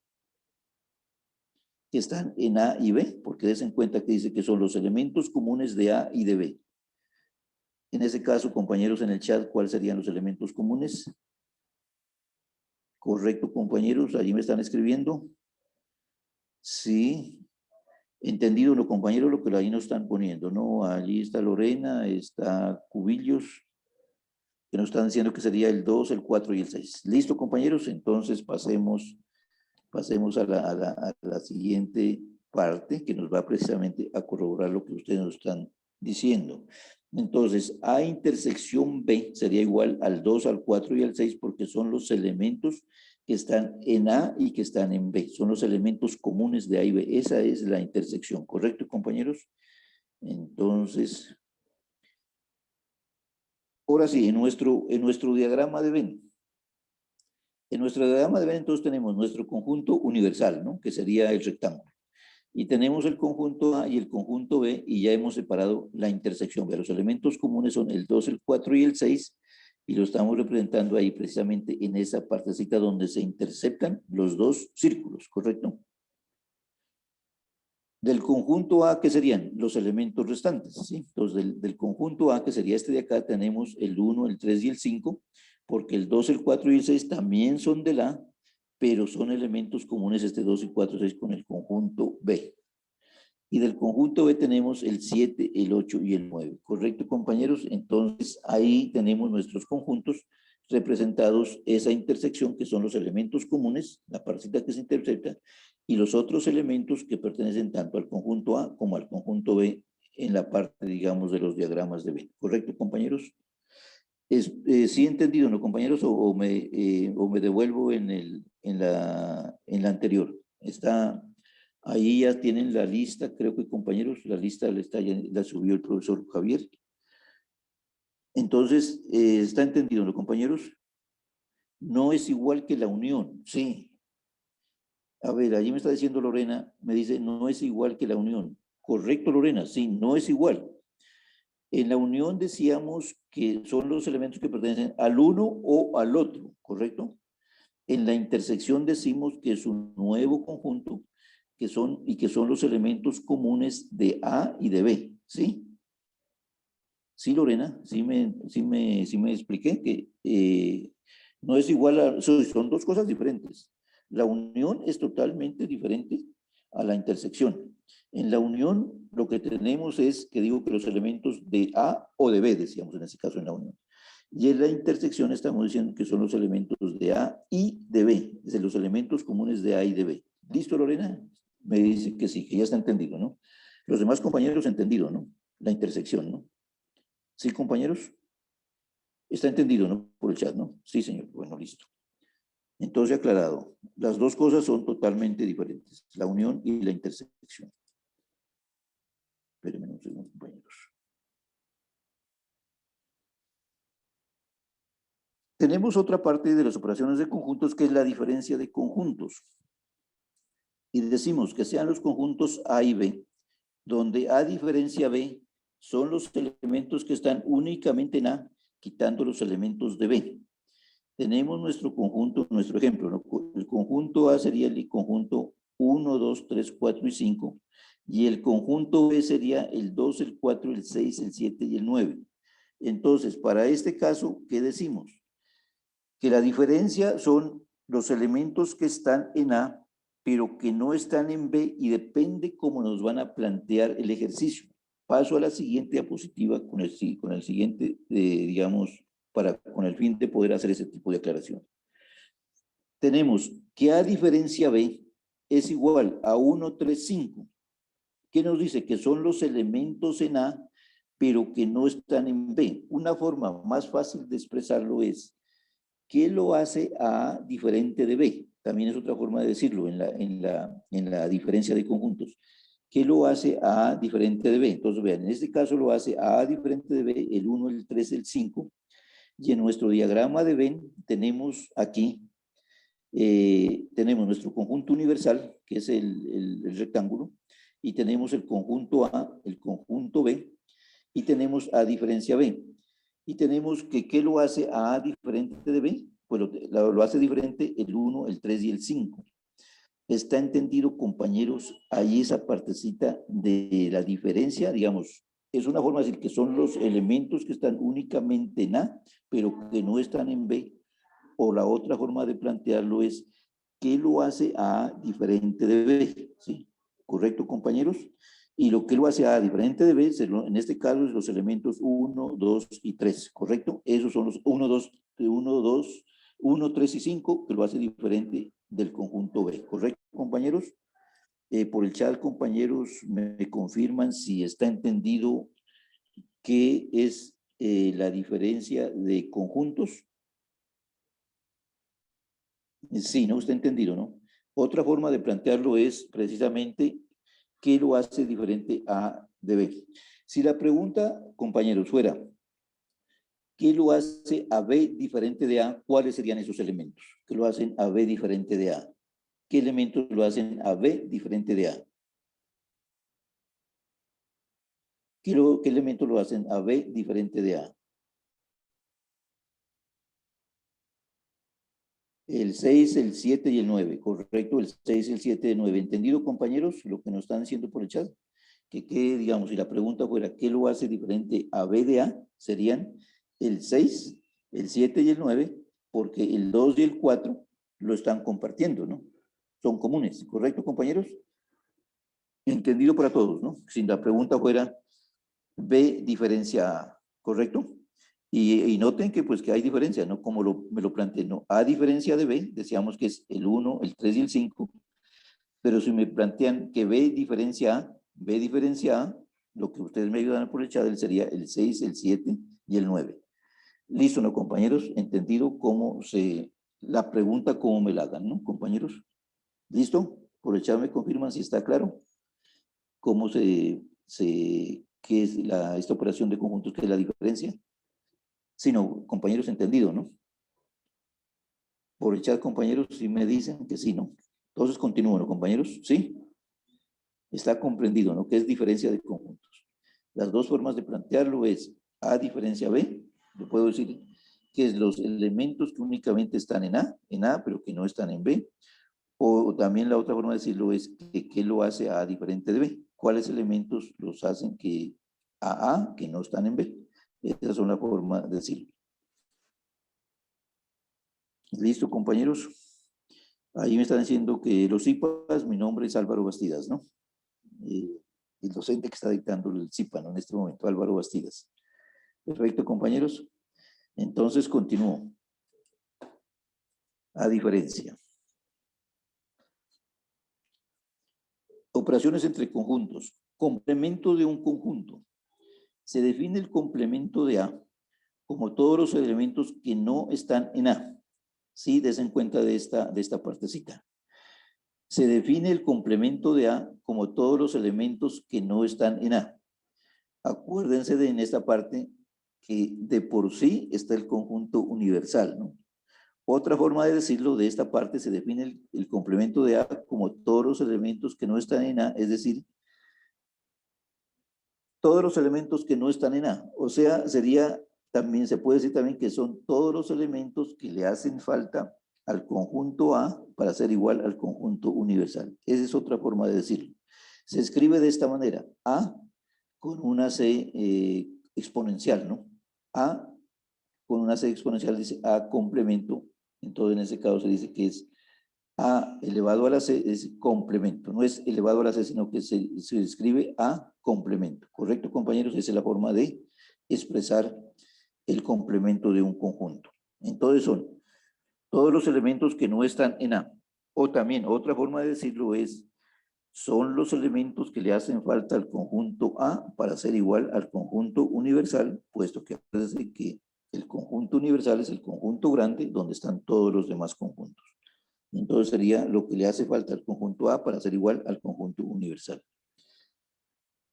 que están en A y B? Porque des en cuenta que dice que son los elementos comunes de A y de B. En ese caso, compañeros, en el chat, ¿cuáles serían los elementos comunes? Correcto, compañeros, allí me están escribiendo. Sí, entendido, los compañeros, lo que ahí nos están poniendo, ¿no? Allí está Lorena, está Cubillos, que nos están diciendo que sería el 2, el 4 y el 6. ¿Listo, compañeros? Entonces pasemos a la siguiente parte, que nos va precisamente a corroborar lo que ustedes nos están diciendo. Entonces, A intersección B sería igual al 2, al 4 y al 6, porque son los elementos que están en A y que están en B. Son los elementos comunes de A y B. Esa es la intersección, ¿correcto, compañeros? Entonces, ahora sí, en nuestro diagrama de Venn. En nuestro diagrama de Venn, entonces tenemos nuestro conjunto universal, ¿no? Que sería el rectángulo. Y tenemos el conjunto A y el conjunto B, y ya hemos separado la intersección. Los elementos comunes son el 2, el 4 y el 6, y lo estamos representando ahí precisamente en esa partecita donde se interceptan los dos círculos, ¿correcto? Del conjunto A, ¿qué serían? Los elementos restantes, ¿sí? Entonces, del conjunto A, que sería este de acá, tenemos el 1, el 3 y el 5, porque el 2, el 4 y el 6 también son del A, pero son elementos comunes este 2 y 4 y 6 con el conjunto B. Y del conjunto B tenemos el 7, el 8 y el 9. ¿Correcto, compañeros? Entonces, ahí tenemos nuestros conjuntos representados, esa intersección que son los elementos comunes, la partecita que se intercepta, y los otros elementos que pertenecen tanto al conjunto A como al conjunto B en la parte, digamos, de los diagramas de B. ¿Correcto, compañeros? ¿Sí entendido, no, compañeros? ¿O me devuelvo en la anterior? Está... Ahí ya tienen la lista, creo que, compañeros, la lista la subió el profesor Javier. Entonces, ¿está entendido, no, compañeros? No es igual que la unión, sí. A ver, allí me está diciendo Lorena, me dice, no es igual que la unión. Correcto, Lorena, sí, no es igual. En la unión decíamos que son los elementos que pertenecen al uno o al otro, ¿correcto? En la intersección decimos que es un nuevo conjunto que son los elementos comunes de A y de B, ¿sí? Sí, Lorena, sí me expliqué que no es igual son dos cosas diferentes. La unión es totalmente diferente a la intersección. En la unión lo que tenemos es que digo que los elementos de A o de B, decíamos en este caso en la unión. Y en la intersección estamos diciendo que son los elementos de A y de B, es decir, los elementos comunes de A y de B. ¿Listo, Lorena? Me dice que sí, que ya está entendido, ¿no? Los demás compañeros entendido, ¿no? La intersección, ¿no? ¿Sí, compañeros? Está entendido, ¿no? Por el chat, ¿no? Sí, señor. Bueno, listo. Entonces, aclarado. Las dos cosas son totalmente diferentes. La unión y la intersección. Espérenme un segundo, compañeros. Tenemos otra parte de las operaciones de conjuntos que es la diferencia de conjuntos. Y decimos que sean los conjuntos A y B, donde A diferencia B son los elementos que están únicamente en A, quitando los elementos de B. Tenemos nuestro conjunto, nuestro ejemplo, ¿no? El conjunto A sería el conjunto 1, 2, 3, 4 y 5, y el conjunto B sería el 2, el 4, el 6, el 7 y el 9. Entonces, para este caso, ¿qué decimos? Que la diferencia son los elementos que están en A, pero que no están en B, y depende cómo nos van a plantear el ejercicio. Paso a la siguiente diapositiva con el siguiente, digamos, con el fin de poder hacer ese tipo de aclaración. Tenemos que A diferencia B es igual a 1, 3, 5. ¿Qué nos dice? Que son los elementos en A, pero que no están en B. Una forma más fácil de expresarlo es, ¿qué lo hace A diferente de B? También es otra forma de decirlo en la diferencia de conjuntos. ¿Qué lo hace A diferente de B? Entonces, vean, en este caso lo hace A diferente de B, el 1, el 3, el 5. Y en nuestro diagrama de Venn tenemos aquí, tenemos nuestro conjunto universal, que es el rectángulo, y tenemos el conjunto A, el conjunto B, y tenemos A diferencia B. Y tenemos que, ¿qué lo hace a diferente de B? Pues lo hace diferente el 1, el 3 y el 5. ¿Está entendido, compañeros? Ahí esa partecita de la diferencia, digamos, es una forma de decir que son los elementos que están únicamente en A, pero que no están en B. O la otra forma de plantearlo es, ¿qué lo hace A diferente de B? ¿Sí? ¿Correcto, compañeros? Y lo que lo hace A diferente de B, en este caso, es los elementos 1, 2 y 3, ¿correcto? Esos son los 1, 3 y 5, que lo hace diferente del conjunto B, ¿correcto, compañeros? Por el chat, compañeros, me confirman si está entendido qué es la diferencia de conjuntos. Sí, ¿no? Está entendido, ¿no? Otra forma de plantearlo es precisamente qué lo hace diferente a de B. Si la pregunta, compañeros, fuera, ¿qué lo hace a B diferente de A? ¿Cuáles serían esos elementos que lo hacen a B diferente de A? ¿Qué elementos lo hacen a B diferente de A? ¿Qué elementos lo hacen a B diferente de A? El 6, el 7 y el 9, correcto, el 6, el 7 y el 9. ¿Entendido, compañeros, lo que nos están diciendo por el chat? Que digamos, si la pregunta fuera, ¿qué lo hace diferente a B de A? Serían el 6, el 7 y el 9, porque el 2 y el 4 lo están compartiendo, ¿no? Son comunes, ¿correcto, compañeros? Entendido para todos, ¿no? Si la pregunta fuera, B diferencia A, ¿correcto? Y noten que pues que hay diferencia, ¿no? Como me lo planteé, ¿no? A diferencia de B, decíamos que es el 1, el 3 y el 5, pero si me plantean que B diferencia A, lo que ustedes me ayudan por el chat sería el 6, el 7 y el 9. Listo, ¿no, compañeros? ¿Entendido la pregunta cómo me la hagan, ¿no, compañeros? ¿Listo? Por el chat me confirman si está claro cómo qué es esta operación de conjuntos, qué es la diferencia. Sí, no, compañeros, entendido, ¿no? Por el chat, compañeros, sí me dicen que sí, ¿no? Entonces continúo, ¿no, compañeros? ¿Sí? Está comprendido, ¿no? ¿Qué es diferencia de conjuntos? Las dos formas de plantearlo es A diferencia B, le puedo decir que es los elementos que únicamente están en A, pero que no están en B. O también la otra forma de decirlo es que ¿qué lo hace A diferente de B? ¿Cuáles elementos los hacen que que no están en B? Esa es una forma de decirlo. ¿Listo, compañeros? Ahí me están diciendo que los CIPAS, mi nombre es Álvaro Bastidas, ¿no? El docente que está dictando el CIPA, ¿no? En este momento, Álvaro Bastidas. Perfecto, compañeros. Entonces, continúo. A diferencia. Operaciones entre conjuntos. Complemento de un conjunto. Se define el complemento de A como todos los elementos que no están en A. Sí, desen cuenta de esta partecita. Se define el complemento de A como todos los elementos que no están en A. Acuérdense en esta parte que de por sí está el conjunto universal, ¿no? Otra forma de decirlo, de esta parte se define el complemento de A como todos los elementos que no están en A, es decir, todos los elementos que no están en A. O sea, también se puede decir también que son todos los elementos que le hacen falta al conjunto A para ser igual al conjunto universal. Esa es otra forma de decirlo. Se escribe de esta manera, A con una C exponencial, ¿no? A con una C exponencial dice A complemento, entonces en ese caso se dice que es A elevado a la C, es complemento, no es elevado a la C, sino que se escribe A complemento, ¿correcto, compañeros? Esa es la forma de expresar el complemento de un conjunto. Entonces son todos los elementos que no están en A, o también otra forma de decirlo es son los elementos que le hacen falta al conjunto A para ser igual al conjunto universal, puesto que parece que el conjunto universal es el conjunto grande donde están todos los demás conjuntos. Entonces sería lo que le hace falta al conjunto A para ser igual al conjunto universal.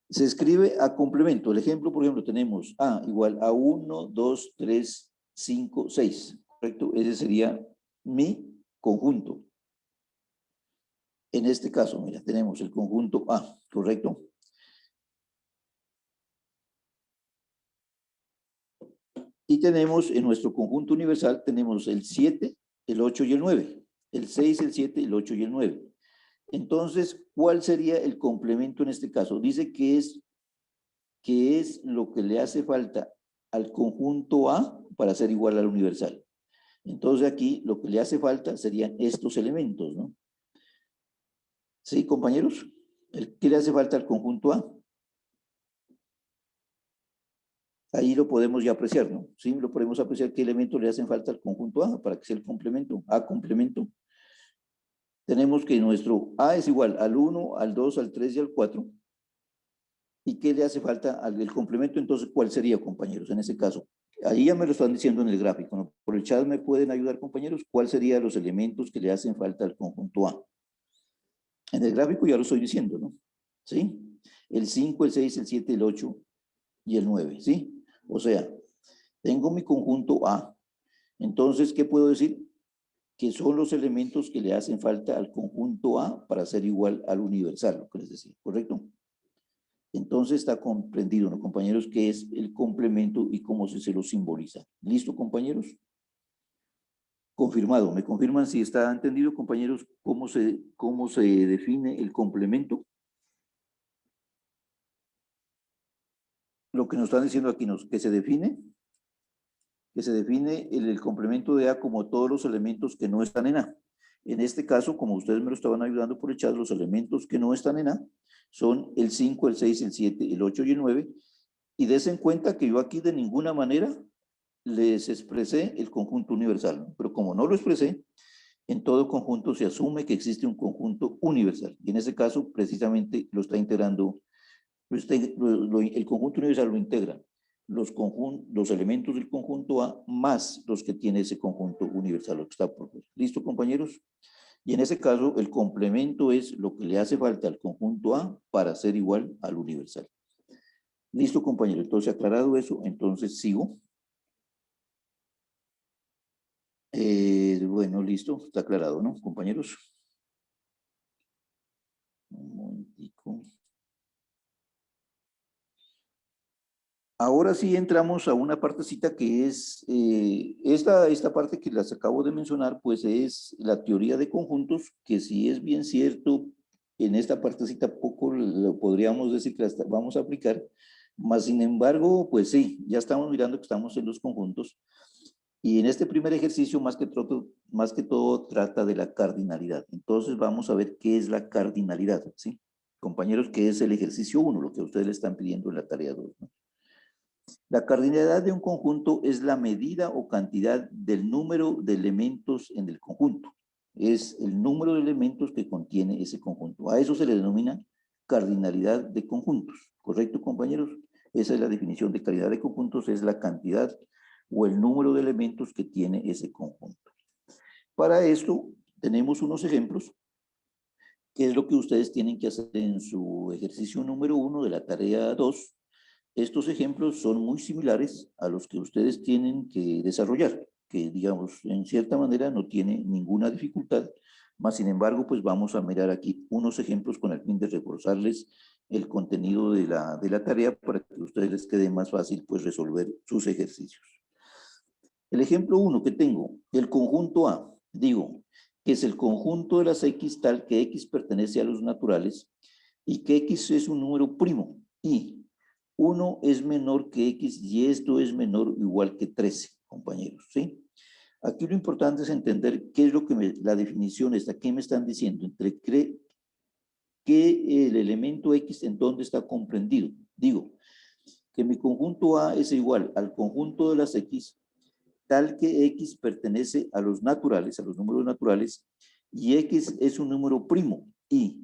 Se escribe a complemento. El ejemplo, por ejemplo, tenemos A igual a 1, 2, 3, 5, 6. ¿Correcto? Ese sería mi conjunto. En este caso, mira, tenemos el conjunto A. ¿correcto? Y tenemos en nuestro conjunto universal, tenemos el 7, el 8 y el 9. El 6, el 7, el 8 y el 9. Entonces, ¿cuál sería el complemento en este caso? Dice que es lo que le hace falta al conjunto A para ser igual al universal. Entonces aquí lo que le hace falta serían estos elementos, ¿no? ¿Sí, compañeros? ¿Qué le hace falta al conjunto A? Ahí lo podemos ya apreciar, ¿no? Sí, lo podemos apreciar qué elementos le hacen falta al conjunto A para que sea el complemento. A complemento. Tenemos que nuestro A es igual al 1, al 2, al 3 y al 4. ¿Y qué le hace falta al complemento? Entonces, ¿cuál sería, compañeros, en ese caso? Ahí ya me lo están diciendo en el gráfico, ¿no? Por el chat me pueden ayudar, compañeros. ¿Cuáles serían los elementos que le hacen falta al conjunto A? En el gráfico ya lo estoy diciendo, ¿no? ¿Sí? El 5, el 6, el 7, el 8 y el 9, ¿sí? O sea, tengo mi conjunto A. Entonces, ¿qué puedo decir? Que son los elementos que le hacen falta al conjunto A para ser igual al universal, lo que les decía, ¿correcto? Entonces está comprendido, ¿no, compañeros? ¿Qué es el complemento y cómo se lo simboliza? ¿Listo, compañeros? Confirmado. ¿Me confirman si está entendido, compañeros, cómo se define el complemento? Lo que nos están diciendo aquí, que se define el complemento de A como todos los elementos que no están en A. En este caso, como ustedes me lo estaban ayudando por el chat, los elementos que no están en A son el 5, el 6, el 7, el 8 y el 9. Y desen cuenta que yo aquí de ninguna manera les expresé el conjunto universal, ¿no? Pero como no lo expresé, en todo conjunto se asume que existe un conjunto universal. Y en ese caso, precisamente, lo está integrando, el conjunto universal lo integra los elementos del conjunto A más los que tiene ese conjunto universal, lo que está propuesto. ¿Listo, compañeros? Y en ese caso, el complemento es lo que le hace falta al conjunto A para ser igual al universal. ¿Listo, compañero? Entonces, aclarado eso, entonces sigo. Bueno, listo, está aclarado, ¿no, compañeros? Un momentico. Ahora sí entramos a una partecita que es, esta parte que las acabo de mencionar, pues es la teoría de conjuntos, que si es bien cierto, en esta partecita poco lo podríamos decir que la vamos a aplicar, más sin embargo, pues sí, ya estamos mirando que estamos en los conjuntos, y en este primer ejercicio más que todo trata de la cardinalidad. Entonces vamos a ver qué es la cardinalidad, ¿sí? Compañeros, ¿qué es el ejercicio 1? Lo que ustedes le están pidiendo en la tarea 2, ¿no? La cardinalidad de un conjunto es la medida o cantidad del número de elementos en el conjunto. Es el número de elementos que contiene ese conjunto. A eso se le denomina cardinalidad de conjuntos. ¿Correcto, compañeros? Esa es la definición de cardinalidad de conjuntos, es la cantidad o el número de elementos que tiene ese conjunto. Para esto tenemos unos ejemplos, que es lo que ustedes tienen que hacer en su ejercicio número 1 de la tarea 2. Estos ejemplos son muy similares a los que ustedes tienen que desarrollar, que digamos, en cierta manera no tiene ninguna dificultad, más sin embargo, pues vamos a mirar aquí unos ejemplos con el fin de reforzarles el contenido de la tarea para que a ustedes les quede más fácil pues resolver sus ejercicios. El ejemplo 1 que tengo, el conjunto A, digo, que es el conjunto de las X tal que X pertenece a los naturales y que X es un número primo y 1 es menor que X y esto es menor o igual que 13, compañeros, ¿sí? Aquí lo importante es entender qué es lo que la definición está, qué me están diciendo, entre que el elemento X en dónde está comprendido. Digo, que mi conjunto A es igual al conjunto de las X tal que X pertenece a los naturales, a los números naturales, y X es un número primo, y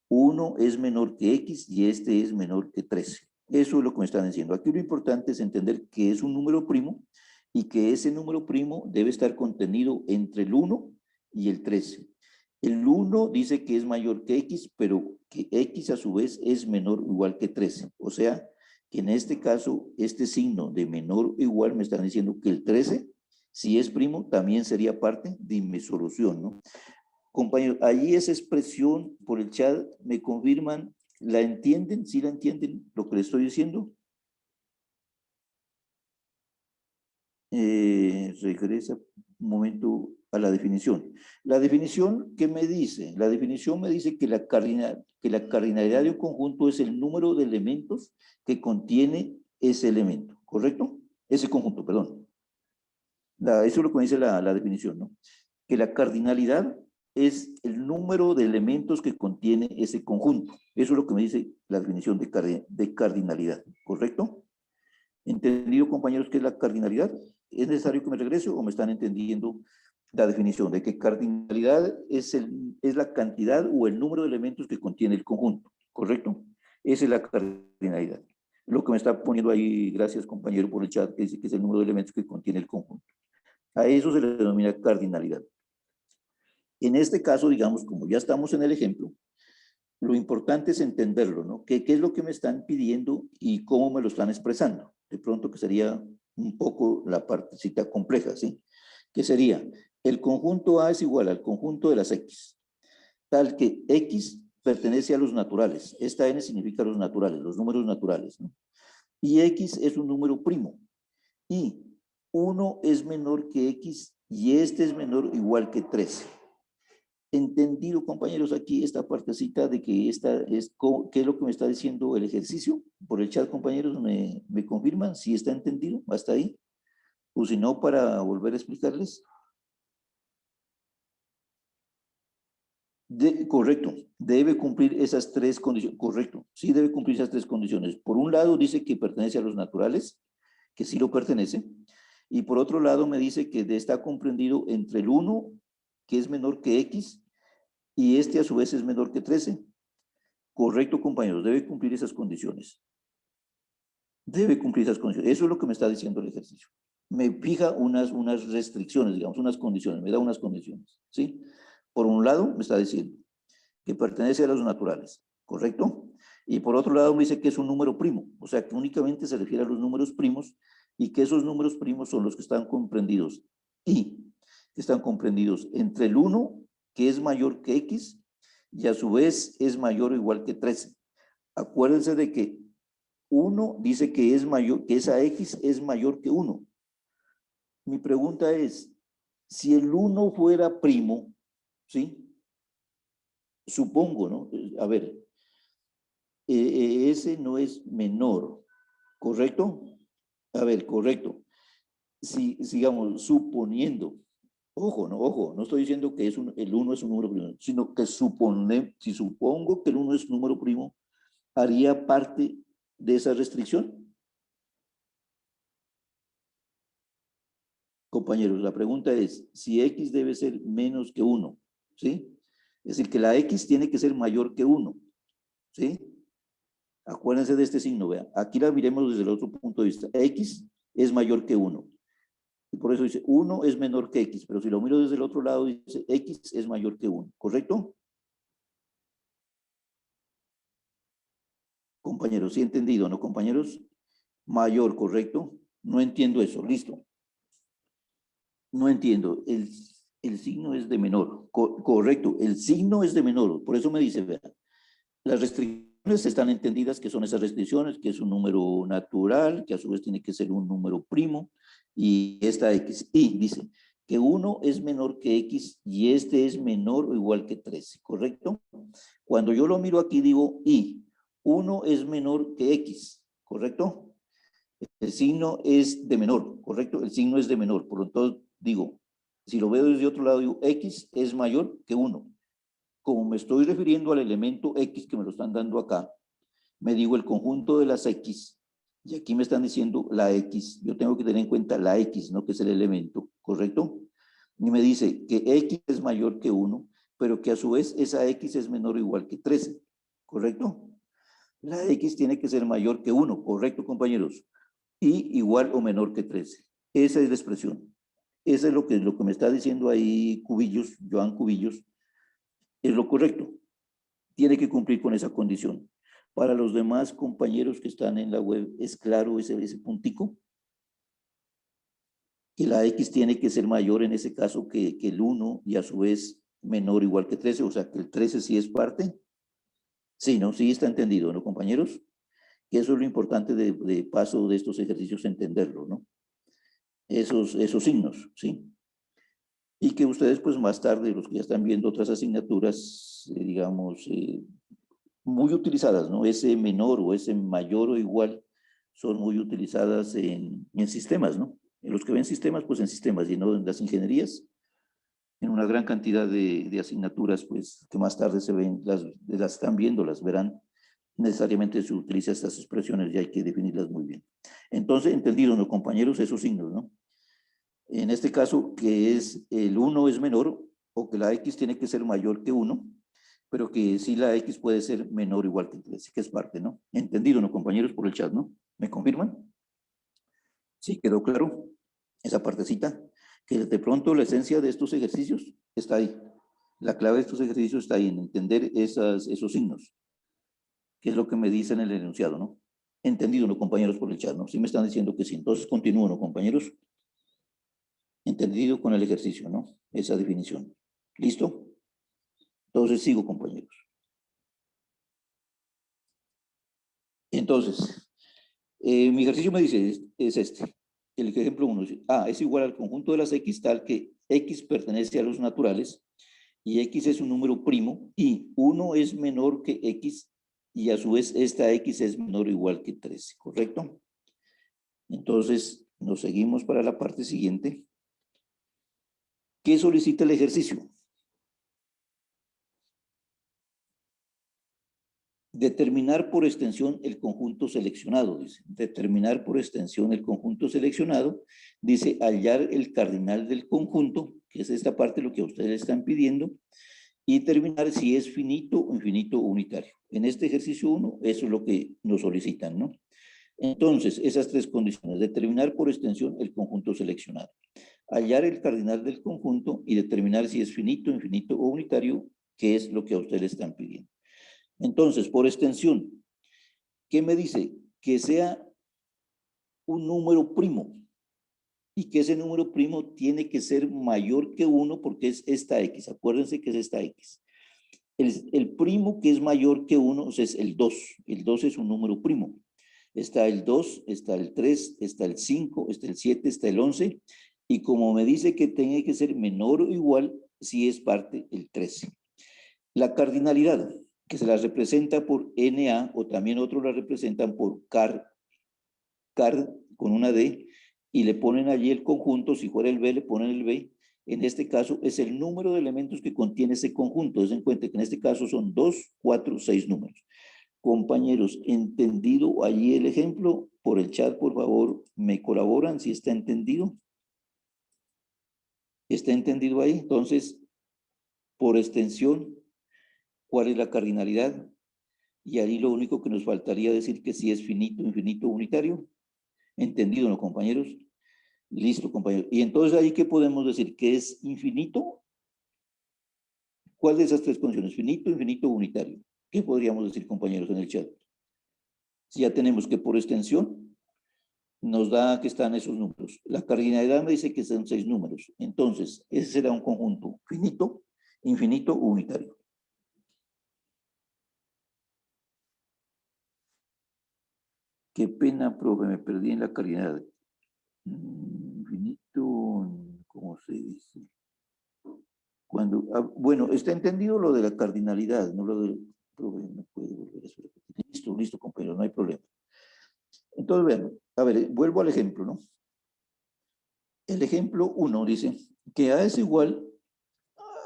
1 es menor que X y este es menor que 13. Eso es lo que me están diciendo. Aquí lo importante es entender que es un número primo y que ese número primo debe estar contenido entre el 1 y el 13. El 1 dice que es mayor que X, pero que X a su vez es menor o igual que 13. O sea, que en este caso, este signo de menor o igual me están diciendo que el 13, si es primo, también sería parte de mi solución, ¿no? Compañeros, ahí esa expresión por el chat me confirman ¿La entienden? ¿Sí la entienden lo que le estoy diciendo? Regresa un momento a la definición. La definición, ¿qué me dice? La definición me dice que la cardinalidad de un conjunto es el número de elementos que contiene ese elemento, ¿correcto? Ese conjunto, perdón. Eso es lo que me dice la definición, ¿no? Que la cardinalidad es el número de elementos que contiene ese conjunto. Eso es lo que me dice la definición de cardinalidad, ¿correcto? ¿Entendido, compañeros, qué es la cardinalidad? ¿Es necesario que me regrese o me están entendiendo la definición de que cardinalidad es la cantidad o el número de elementos que contiene el conjunto? ¿Correcto? Esa es la cardinalidad. Lo que me está poniendo ahí, gracias compañero por el chat, que dice que es el número de elementos que contiene el conjunto. A eso se le denomina cardinalidad. En este caso, digamos, como ya estamos en el ejemplo, lo importante es entenderlo, ¿no? ¿Qué es lo que me están pidiendo y cómo me lo están expresando? De pronto que sería un poco la partecita compleja, ¿sí? Que sería, el conjunto A es igual al conjunto de las X, tal que X pertenece a los naturales. Esta N significa los naturales, los números naturales, ¿no? Y X es un número primo. Y 1 es menor que X y este es menor o igual que 13. Entendido, compañeros, aquí esta partecita de que esta es, ¿qué es lo que me está diciendo el ejercicio? Por el chat, compañeros, me confirman si está entendido hasta ahí. O si no, para volver a explicarles. Correcto, debe cumplir esas tres condiciones. Correcto, sí debe cumplir esas tres condiciones. Por un lado, dice que pertenece a los naturales, que sí lo pertenece. Y por otro lado, me dice que está comprendido entre el 1, que es menor que X, y este a su vez es menor que 13. Correcto, compañeros, debe cumplir esas condiciones. Debe cumplir esas condiciones. Eso es lo que me está diciendo el ejercicio. Me fija unas restricciones, digamos, unas condiciones, me da unas condiciones, ¿sí? Por un lado, me está diciendo que pertenece a los naturales, ¿correcto? Y por otro lado, me dice que es un número primo, o sea, que únicamente se refiere a los números primos y que esos números primos son los que están comprendidos y que están comprendidos entre el 1, que es mayor que X, y a su vez es mayor o igual que 13. Acuérdense de que 1 dice que es mayor, que esa X es mayor que 1. Mi pregunta es, si el 1 fuera primo, ¿sí? Supongo, ¿no? A ver, ese no es menor, ¿correcto? A ver, correcto. Si, sigamos, suponiendo, ojo, no estoy diciendo que el 1 es un número primo, sino que si supongo que el 1 es un número primo, ¿haría parte de esa restricción? Compañeros, la pregunta es, si X debe ser menos que 1, ¿sí? Es decir, que la X tiene que ser mayor que 1, ¿sí? Acuérdense de este signo, vean. Aquí la miremos desde el otro punto de vista. X es mayor que 1. Y por eso dice, 1 es menor que X. Pero si lo miro desde el otro lado, dice, X es mayor que 1. ¿Correcto? Compañeros, ¿sí entendido, no, compañeros? Mayor, ¿correcto? No entiendo eso. Listo. No entiendo. El signo es de menor. Correcto. El signo es de menor. Por eso me dice, vean, las restricciones están entendidas que son esas restricciones, que es un número natural, que a su vez tiene que ser un número primo, y esta X, y dice que 1 es menor que X y este es menor o igual que 13, ¿correcto? Cuando yo lo miro aquí digo y, 1 es menor que X, ¿correcto? El signo es de menor, ¿correcto? El signo es de menor, por lo tanto digo, si lo veo desde otro lado digo X es mayor que 1. Como me estoy refiriendo al elemento X que me lo están dando acá, me digo el conjunto de las X, y aquí me están diciendo la X, yo tengo que tener en cuenta la X, ¿no? Que es el elemento, ¿correcto? Y me dice que X es mayor que 1, pero que a su vez esa X es menor o igual que 13, ¿correcto? La X tiene que ser mayor que 1, ¿correcto, compañeros? Y igual o menor que 13. Esa es la expresión. Eso es lo que me está diciendo ahí Cubillos, Joan Cubillos, es lo correcto. Tiene que cumplir con esa condición. Para los demás compañeros que están en la web, ¿es claro ese puntico? Que la X tiene que ser mayor en ese caso que el 1 y a su vez menor o igual que 13, o sea que el 13 sí es parte. Sí, ¿no? Sí está entendido, ¿no, compañeros? Que eso es lo importante de paso de estos ejercicios, entenderlo, ¿no? Esos signos, ¿sí? Y que ustedes, pues más tarde, los que ya están viendo otras asignaturas, digamos, muy utilizadas, ¿no? Ese menor o ese mayor o igual son muy utilizadas en sistemas, ¿no? En los que ven sistemas, pues en sistemas, y no en las ingenierías, en una gran cantidad de asignaturas, pues que más tarde se ven, las están viendo, las verán, necesariamente se utiliza estas expresiones y hay que definirlas muy bien. Entonces, entendido, ¿no, compañeros? Esos signos, ¿no? En este caso, que es el 1 es menor, o que la X tiene que ser mayor que 1, pero que sí la X puede ser menor o igual que 13, que es parte, ¿no? Entendido, ¿no, compañeros? Por el chat, ¿no? ¿Me confirman? Sí, quedó claro esa partecita, que de pronto la esencia de estos ejercicios está ahí. La clave de estos ejercicios está ahí, en entender esos signos, que es lo que me dice en el enunciado, ¿no? Entendido, ¿no, compañeros? Por el chat, ¿no? Sí me están diciendo que sí. Entonces continúo, ¿no, compañeros? Entendido con el ejercicio, ¿no? Esa definición. ¿Listo? Entonces sigo, compañeros. Entonces, mi ejercicio me dice, es este. El ejemplo 1 dice, es igual al conjunto de las X tal que X pertenece a los naturales y X es un número primo y 1 es menor que X y a su vez esta X es menor o igual que 13, ¿correcto? Entonces, nos seguimos para la parte siguiente. ¿Qué solicita el ejercicio? Determinar por extensión el conjunto seleccionado, dice. Determinar por extensión el conjunto seleccionado, dice hallar el cardinal del conjunto, que es esta parte lo que a ustedes le están pidiendo, y determinar si es finito o infinito o unitario. En este ejercicio 1, eso es lo que nos solicitan, ¿no? Entonces, esas tres condiciones, determinar por extensión el conjunto seleccionado, hallar el cardinal del conjunto y determinar si es finito, infinito o unitario, que es lo que a ustedes le están pidiendo. Entonces, por extensión, ¿qué me dice? Que sea un número primo y que ese número primo tiene que ser mayor que 1 porque es esta X. Acuérdense que es esta X. El primo que es mayor que 1 es el 2. El 2 es un número primo. Está el 2, está el 3, está el 5, está el 7, está el 11. Y como me dice que tiene que ser menor o igual, si es parte el 13. La cardinalidad, que se la representa por NA o también otros la representan por car con una D y le ponen allí el conjunto, si fuera el B le ponen el B, en este caso es el número de elementos que contiene ese conjunto, den cuenta que en este caso son 2, 4, 6 números. Compañeros, ¿entendido allí el ejemplo? Por el chat, por favor, ¿me colaboran si está entendido? ¿Está entendido ahí? Entonces, por extensión, ¿cuál es la cardinalidad? Y ahí lo único que nos faltaría decir que si es finito, infinito, unitario. ¿Entendido, no, compañeros? Listo, compañeros. Y entonces ahí, ¿qué podemos decir? ¿Que es infinito? ¿Cuál de esas tres condiciones? ¿Finito, infinito o unitario? ¿Qué podríamos decir, compañeros, en el chat? Si ya tenemos que por extensión nos da que están esos números. La cardinalidad me dice que son 6 números. Entonces, ese será un conjunto finito, infinito o unitario. Qué pena, profe, me perdí en la cardinalidad. Infinito, ¿cómo se dice? Bueno, está entendido lo de la cardinalidad, no lo del problema. No puede volver a ser. Listo, compañero, no hay problema. Entonces, vean, a ver, vuelvo al ejemplo, ¿no? El ejemplo 1 dice que A es igual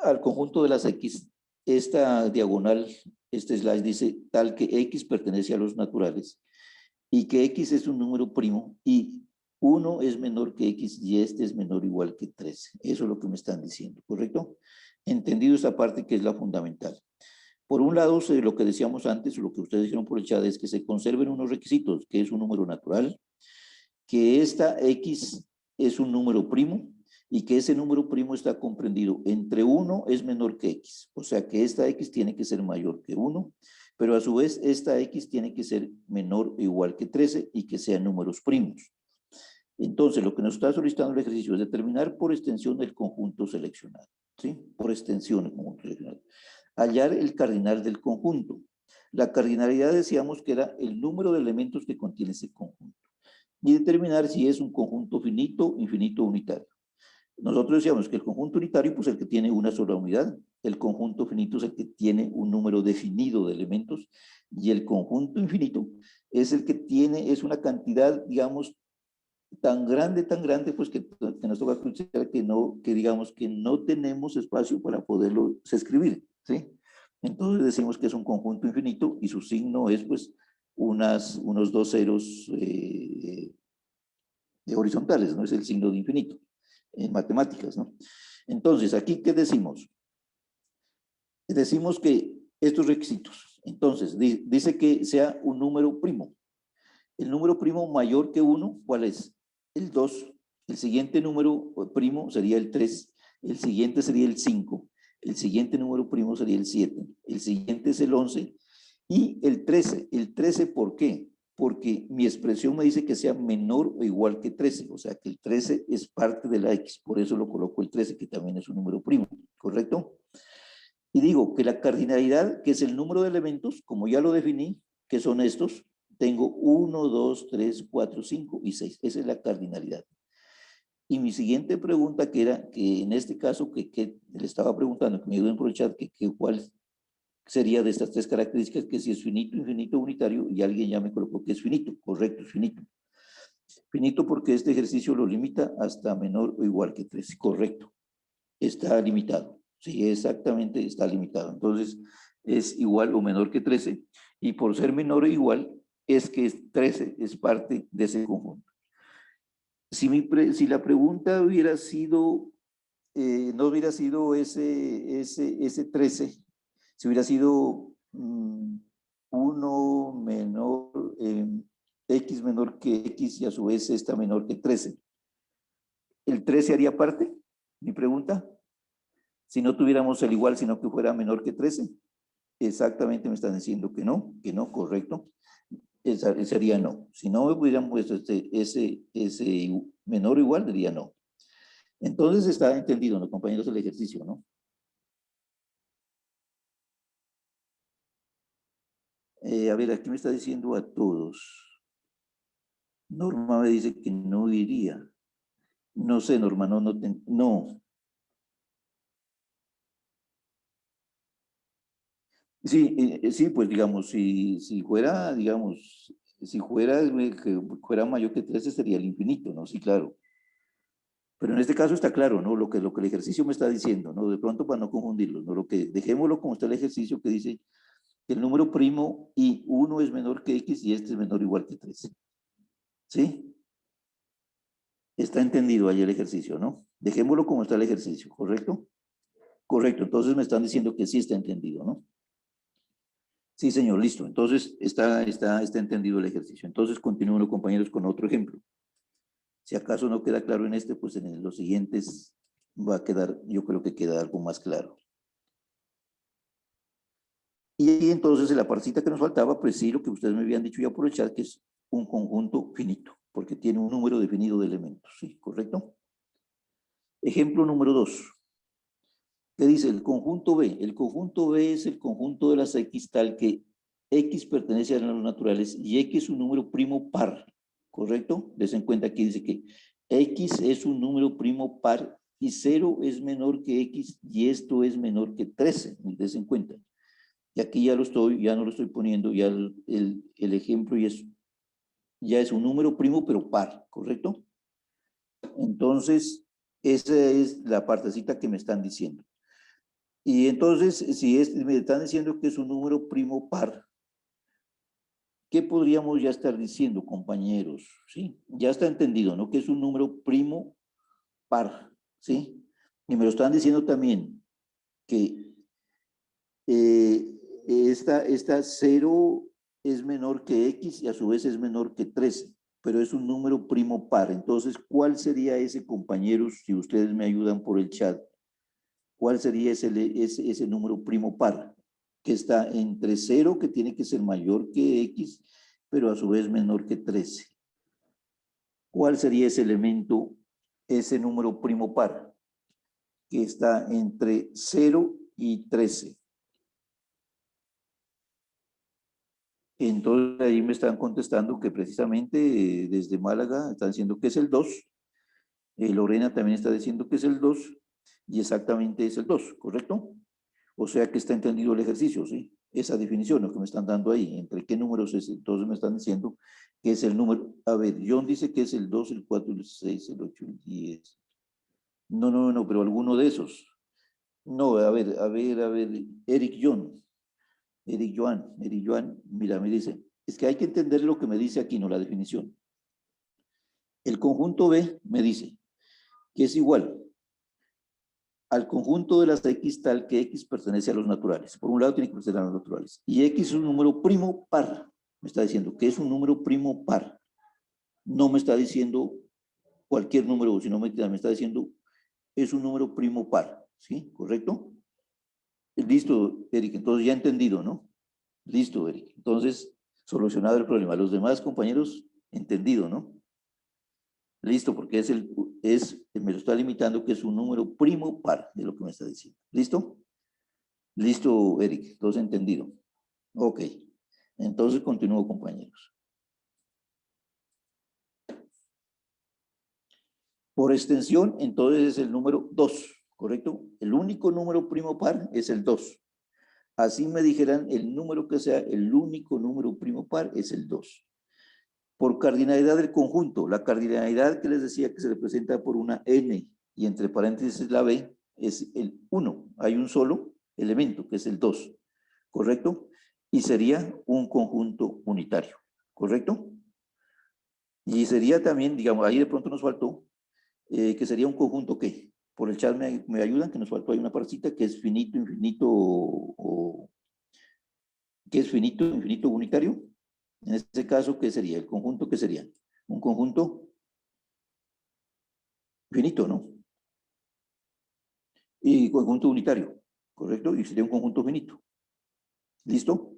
al conjunto de las X. Esta diagonal, este slide dice tal que X pertenece a los naturales y que X es un número primo y 1 es menor que X y este es menor o igual que 13. Eso es lo que me están diciendo, ¿correcto? Entendido esta parte que es la fundamental. Por un lado, lo que decíamos antes, lo que ustedes dijeron por el chat, es que se conserven unos requisitos, que es un número natural, que esta X es un número primo y que ese número primo está comprendido entre 1 es menor que X. O sea que esta X tiene que ser mayor que 1, pero a su vez esta X tiene que ser menor o igual que 13 y que sean números primos. Entonces, lo que nos está solicitando el ejercicio es determinar por extensión el conjunto seleccionado. ¿Sí? Por extensión el conjunto seleccionado. Hallar el cardinal del conjunto. La cardinalidad decíamos que era el número de elementos que contiene ese conjunto. Y determinar si es un conjunto finito, infinito o unitario. Nosotros decíamos que el conjunto unitario, pues el que tiene una sola unidad. El conjunto finito es el que tiene un número definido de elementos. Y el conjunto infinito es el que tiene, es una cantidad, digamos, tan grande, pues que nos toca considerar que digamos que no tenemos espacio para poderlo escribir, ¿sí? Entonces decimos que es un conjunto infinito y su signo es pues unos dos ceros horizontales, ¿no? Es el signo de infinito en matemáticas, ¿no? Entonces, aquí, ¿qué decimos? Decimos que estos requisitos, entonces, dice que sea un número primo. El número primo mayor que 1, ¿cuál es? El 2. El siguiente número primo sería el 3. El siguiente sería el 5. El siguiente número primo sería el 7. El siguiente es el 11. Y el 13. El 13, ¿por qué? Porque mi expresión me dice que sea menor o igual que 13. O sea, que el 13 es parte de la X. Por eso lo coloco el 13, que también es un número primo. ¿Correcto? Y digo que la cardinalidad, que es el número de elementos, como ya lo definí, que son estos, tengo 1, 2, 3, 4, 5 y 6. Esa es la cardinalidad. Y mi siguiente pregunta, que era que en este caso, que le estaba preguntando, que me ayuden por el chat, que cuál sería de estas tres características, que si es finito, infinito, unitario, y alguien ya me colocó que es finito. Correcto, es finito. Finito porque este ejercicio lo limita hasta menor o igual que 3. Correcto. Está limitado. Sí, exactamente está limitado. Entonces, es igual o menor que 13. Y por ser menor o igual, es que 13 es parte de ese conjunto. Si la pregunta hubiera sido, no hubiera sido ese 13, si hubiera sido 1 menor, X menor que X y a su vez está menor que 13, ¿el 13 haría parte? Mi pregunta. Si no tuviéramos el igual, sino que fuera menor que 13. Exactamente me están diciendo que no, correcto. Esa sería no. Si no me hubieran puesto ese menor o igual, diría no. Entonces está entendido, ¿no, compañeros, el ejercicio, no? A ver, aquí me está diciendo a todos. Norma me dice que no iría. No sé, Norma, no. Sí, sí, pues digamos, si fuera, digamos, si fuera, que fuera mayor que 13 sería el infinito, ¿no? Sí, claro. Pero en este caso está claro, ¿no? Lo que el ejercicio me está diciendo, ¿no? De pronto para no confundirlo, ¿no? Dejémoslo como está el ejercicio que dice que el número primo y 1 es menor que X y este es menor o igual que 13. ¿Sí? Está entendido ahí el ejercicio, ¿no? Dejémoslo como está el ejercicio, ¿correcto? Correcto, entonces me están diciendo que sí está entendido, ¿no? Sí, señor, listo. Entonces está entendido el ejercicio. Entonces continúen, compañeros, con otro ejemplo. Si acaso no queda claro en este, pues en los siguientes va a quedar, yo creo que queda algo más claro. Y entonces en la partecita que nos faltaba, pues sí, lo que ustedes me habían dicho ya por el chat, que es un conjunto finito, porque tiene un número definido de elementos, ¿sí? ¿Correcto? Ejemplo número 2. ¿Qué dice? El conjunto B. El conjunto B es el conjunto de las X tal que X pertenece a los naturales y X es un número primo par, ¿correcto? Des en cuenta que dice que X es un número primo par y 0 es menor que X y esto es menor que 13, des en cuenta. Y aquí ya no lo estoy poniendo, ya el ejemplo ya es un número primo pero par, ¿correcto? Entonces, esa es la partecita que me están diciendo. Y entonces, si me están diciendo que es un número primo par, ¿qué podríamos ya estar diciendo, compañeros? ¿Sí? Ya está entendido, ¿no? Que es un número primo par, ¿sí? Y me lo están diciendo también que esta 0 es menor que X y a su vez es menor que 13, pero es un número primo par. Entonces, ¿cuál sería ese, compañeros, si ustedes me ayudan por el chat? ¿Cuál sería ese número primo par? Que está entre 0, que tiene que ser mayor que X, pero a su vez menor que 13. ¿Cuál sería ese elemento, ese número primo par? Que está entre 0 y 13. Entonces ahí me están contestando que precisamente desde Málaga están diciendo que es el 2. Lorena también está diciendo que es el 2 y exactamente es el 2, ¿correcto? O sea que está entendido el ejercicio, ¿sí? Esa definición, lo que me están dando ahí, entre qué números es, entonces me están diciendo que es el número, a ver, John dice que es el 2, el 4, el 6, el 8, el 10. No, pero alguno de esos. No, Eric Joan, mira, me dice, es que hay que entender lo que me dice aquí, no la definición. El conjunto B me dice que es igual al conjunto de las X tal que X pertenece a los naturales. Por un lado tiene que pertenecer a los naturales. Y X es un número primo par. Me está diciendo que es un número primo par. No me está diciendo cualquier número, sino me está diciendo es un número primo par. ¿Sí? ¿Correcto? Listo, Eric. Entonces ya entendido, ¿no? Listo, Eric. Entonces, solucionado el problema. Los demás compañeros, entendido, ¿no? Listo, porque me lo está limitando que es un número primo par de lo que me está diciendo. ¿Listo? Listo, Eric. Entonces, entendido. Ok. Entonces, continúo, compañeros. Por extensión, entonces es el número 2, ¿correcto? El único número primo par es el 2. Así me dijeran el número que sea, el único número primo par es el 2. Por cardinalidad del conjunto, la cardinalidad que les decía que se representa por una n y entre paréntesis la b es el 1. Hay un solo elemento que es el 2, ¿correcto? Y sería un conjunto unitario, ¿correcto? Y sería también, digamos, ahí de pronto nos faltó, que sería un conjunto que, por el chat me ayudan, que nos faltó ahí una partecita que es finito, infinito, que es finito, infinito unitario. En este caso, ¿qué sería? ¿El conjunto qué sería? Un conjunto finito, ¿no? Y conjunto unitario, ¿correcto? Y sería un conjunto finito. ¿Listo?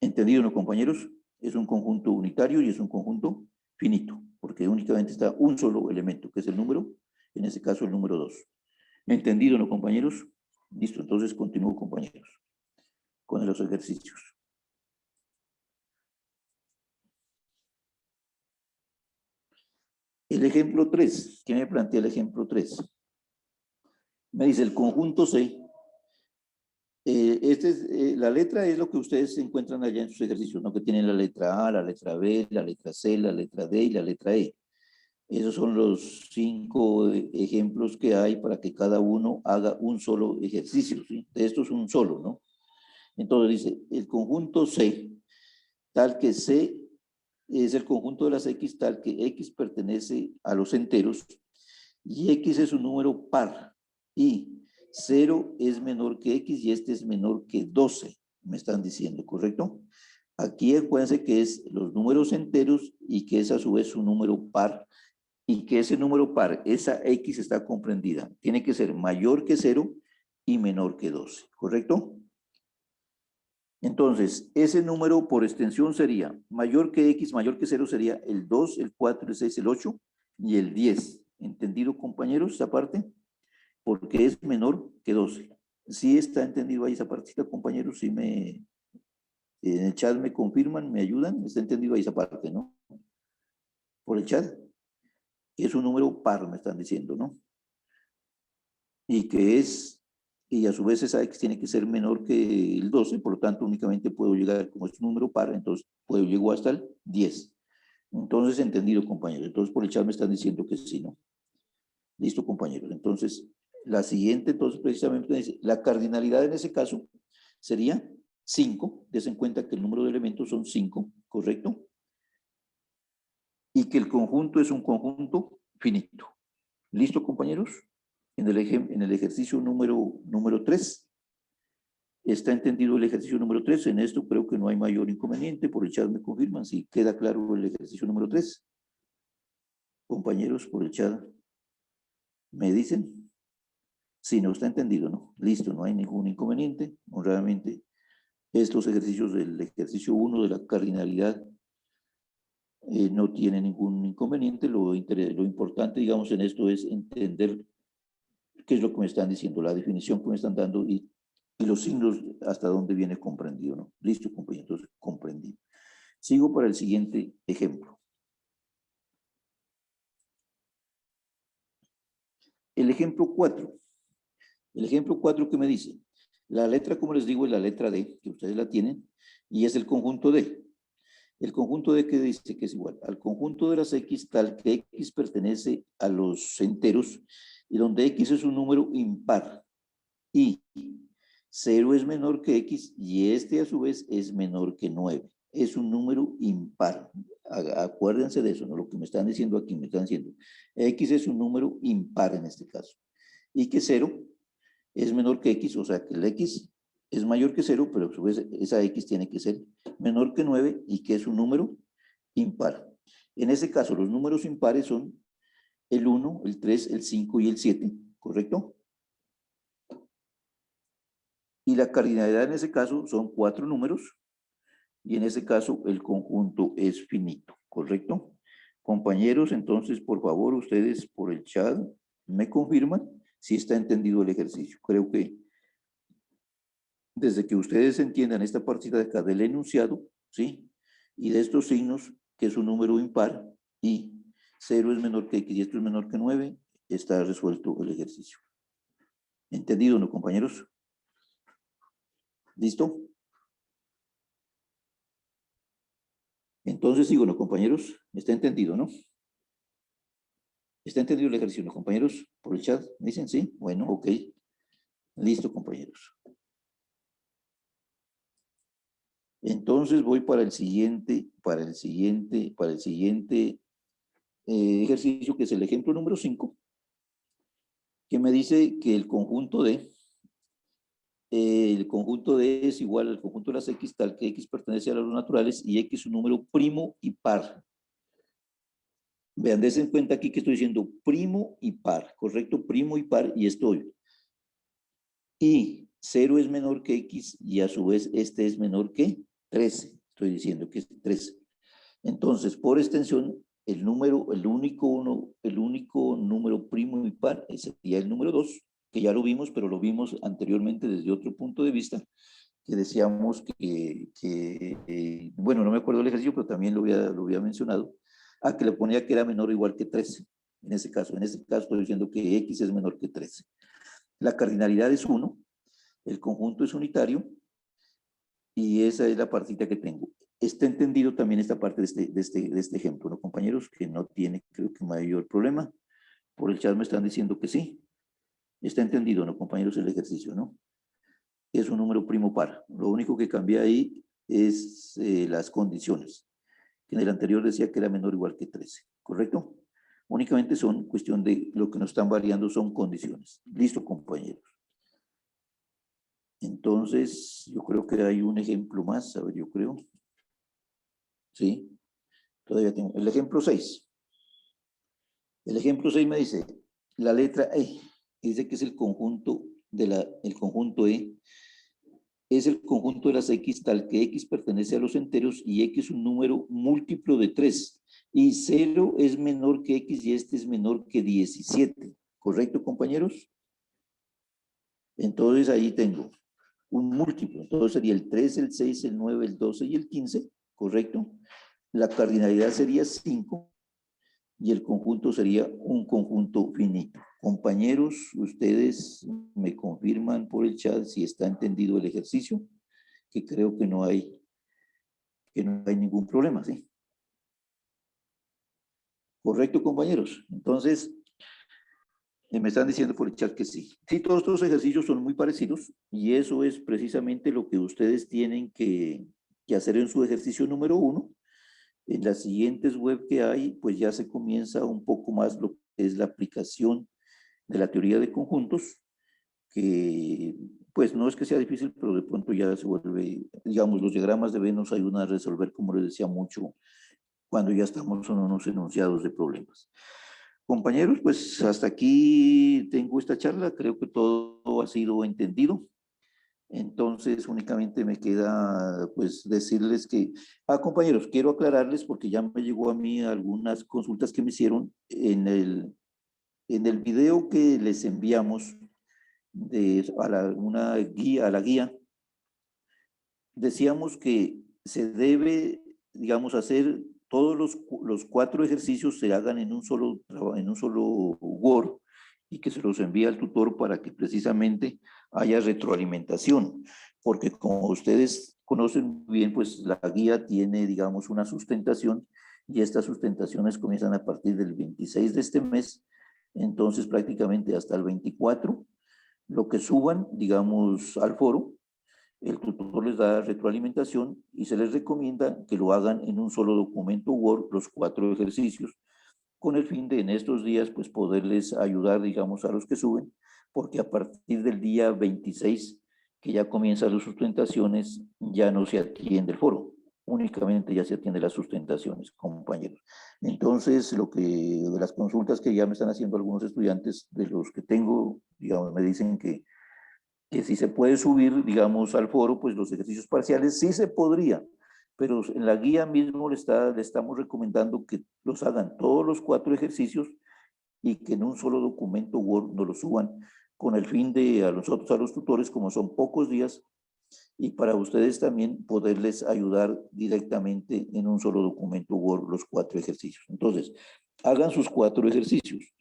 ¿Entendido, no, compañeros? Es un conjunto unitario y es un conjunto finito, porque únicamente está un solo elemento, que es el número, en este caso el número 2. ¿Entendido, no, compañeros? Listo, entonces continúo, compañeros, con los ejercicios. El ejemplo 3, ¿qué me plantea el ejemplo 3? Me dice el conjunto C. La letra es lo que ustedes encuentran allá en sus ejercicios, ¿no? Que tienen la letra A, la letra B, la letra C, la letra D y la letra E. Esos son los 5 ejemplos que hay para que cada uno haga un solo ejercicio, ¿sí? De estos un solo, ¿no? Entonces dice, el conjunto C, tal que C es el conjunto de las X, tal que X pertenece a los enteros y X es un número par y 0 es menor que X y este es menor que 12, me están diciendo, ¿correcto? Aquí acuérdense que es los números enteros y que es a su vez un número par y que ese número par, esa X está comprendida, tiene que ser mayor que 0 y menor que 12, ¿correcto? Entonces, ese número por extensión sería mayor que X, mayor que 0 sería el 2, el 4, el 6, el 8 y el 10. ¿Entendido, compañeros, esa parte? Porque es menor que 12. ¿Sí está entendido ahí esa partita, compañeros? ¿Sí en el chat me confirman, me ayudan? ¿Está entendido ahí esa parte, no? Por el chat. Es un número par, me están diciendo, ¿no? Y a su vez esa X tiene que ser menor que el 12, por lo tanto únicamente puedo llegar, como es un número par, entonces llego hasta el 10. Entonces, entendido, compañeros. Entonces, por el chat me están diciendo que sí, ¿no? Listo, compañeros. Entonces, la siguiente, entonces, precisamente dice, la cardinalidad en ese caso sería 5. Des en cuenta que el número de elementos son 5, ¿correcto? Y que el conjunto es un conjunto finito. ¿Listo, compañeros? En el ejercicio número 3. ¿Está entendido el ejercicio número 3? En esto creo que no hay mayor inconveniente. Por el chat me confirman si queda claro el ejercicio número 3. Compañeros, por el chat me dicen si no está entendido, ¿no? Listo, no hay ningún inconveniente. Honradamente, estos ejercicios del ejercicio 1 de la cardinalidad no tiene ningún inconveniente. Lo importante, digamos, en esto es entender qué es lo que me están diciendo, la definición que me están dando y y los signos hasta dónde viene comprendido, ¿no? Listo, compañeros, entonces comprendido. Sigo para el siguiente ejemplo. El ejemplo 4. El ejemplo 4 que me dice, la letra, como les digo, es la letra D, que ustedes la tienen, y es el conjunto D. El conjunto D que dice que es igual al conjunto de las X tal que X pertenece a los enteros y donde X es un número impar y 0 es menor que X y este a su vez es menor que 9. Es un número impar. Acuérdense de eso, ¿no? Lo que me están diciendo aquí, me están diciendo. X es un número impar en este caso. Y que 0 es menor que X, o sea que el X es mayor que 0, pero a su vez esa X tiene que ser menor que 9 y que es un número impar. En ese caso, los números impares son el 1, el 3, el 5 y el 7, ¿correcto? Y la cardinalidad en ese caso son 4 números y en ese caso el conjunto es finito, ¿correcto? Compañeros, entonces, por favor, ustedes por el chat me confirman si está entendido el ejercicio. Creo que desde que ustedes entiendan esta partida de acá del enunciado, ¿sí? Y de estos signos, que es un número impar y 0 es menor que X y esto es menor que 9, está resuelto el ejercicio. ¿Entendido, no, compañeros? ¿Listo? Entonces, sigo, ¿no, compañeros? ¿Está entendido, no? ¿Está entendido el ejercicio, no, compañeros? Por el chat, ¿me dicen sí? Bueno, ok. Listo, compañeros. Entonces voy para el siguiente ejercicio, que es el ejemplo número 5, que me dice que el conjunto D es igual al conjunto de las X tal que X pertenece a los naturales y X es un número primo y par. Vean, dense en cuenta aquí que estoy diciendo primo y par, ¿correcto? Primo y par y estoy. Y 0 es menor que X y a su vez este es menor que 13. Estoy diciendo que es 13. Entonces, por extensión, el único número primo y par sería el número 2, que ya lo vimos, pero lo vimos anteriormente desde otro punto de vista, que decíamos bueno, no me acuerdo del ejercicio, pero también lo había mencionado, que le ponía que era menor o igual que 13. En ese caso estoy diciendo que X es menor que 13. La cardinalidad es 1, el conjunto es unitario, y esa es la partita que tengo. Está entendido también esta parte de este ejemplo, ¿no, compañeros? Que no tiene, creo que, mayor problema. Por el chat me están diciendo que sí. Está entendido, ¿no, compañeros? El ejercicio, ¿no? Es un número primo par. Lo único que cambia ahí es las condiciones. En el anterior decía que era menor o igual que 13, ¿correcto? Únicamente son cuestión de lo que nos están variando son condiciones. Listo, compañeros. Entonces, yo creo que hay un ejemplo más. A ver, yo creo. Sí. Todavía tengo. El ejemplo 6. El ejemplo 6 me dice, la letra E, dice que es el conjunto el conjunto E, es el conjunto de las X tal que X pertenece a los enteros y X es un número múltiplo de 3 y 0 es menor que X y este es menor que 17. ¿Correcto, compañeros? Entonces ahí tengo un múltiplo. Entonces sería el 3, el 6, el 9, el 12 y el 15. ¿Correcto? La cardinalidad sería 5 y el conjunto sería un conjunto finito. Compañeros, ustedes me confirman por el chat si está entendido el ejercicio, que creo que no hay ningún problema, ¿sí? Correcto, compañeros. Entonces, me están diciendo por el chat que sí. Sí, todos estos ejercicios son muy parecidos y eso es precisamente lo que ustedes tienen que hacer en su ejercicio número 1. En las siguientes web que hay, pues ya se comienza un poco más lo que es la aplicación de la teoría de conjuntos, que pues no es que sea difícil, pero de pronto ya se vuelve, digamos, los diagramas de Venn nos ayudan a resolver, como les decía, mucho cuando ya estamos en unos enunciados de problemas. Compañeros, pues hasta aquí tengo esta charla, creo que todo ha sido entendido. Entonces, únicamente me queda, pues, decirles que, compañeros, quiero aclararles porque ya me llegó a mí algunas consultas que me hicieron en el video que les enviamos. a la guía, decíamos que se debe, digamos, hacer todos los 4 ejercicios se hagan en un solo Word y que se los envíe al tutor para que precisamente haya retroalimentación, porque como ustedes conocen bien, pues la guía tiene, digamos, una sustentación y estas sustentaciones comienzan a partir del 26 de este mes, entonces prácticamente hasta el 24, lo que suban, digamos, al foro, el tutor les da retroalimentación y se les recomienda que lo hagan en un solo documento Word, los 4 ejercicios, con el fin de en estos días pues poderles ayudar, digamos, a los que suben, porque a partir del día 26, que ya comienzan las sustentaciones, ya no se atiende el foro, únicamente ya se atiende las sustentaciones, compañeros. Entonces, de las consultas que ya me están haciendo algunos estudiantes, de los que tengo, digamos, me dicen que si se puede subir, digamos, al foro, pues los ejercicios parciales sí se podría, pero en la guía mismo le estamos recomendando que los hagan todos los 4 ejercicios y que en un solo documento Word nos lo suban con el fin de a nosotros, a los tutores, como son pocos días, y para ustedes también poderles ayudar directamente en un solo documento Word los 4 ejercicios. Entonces, hagan sus 4 ejercicios.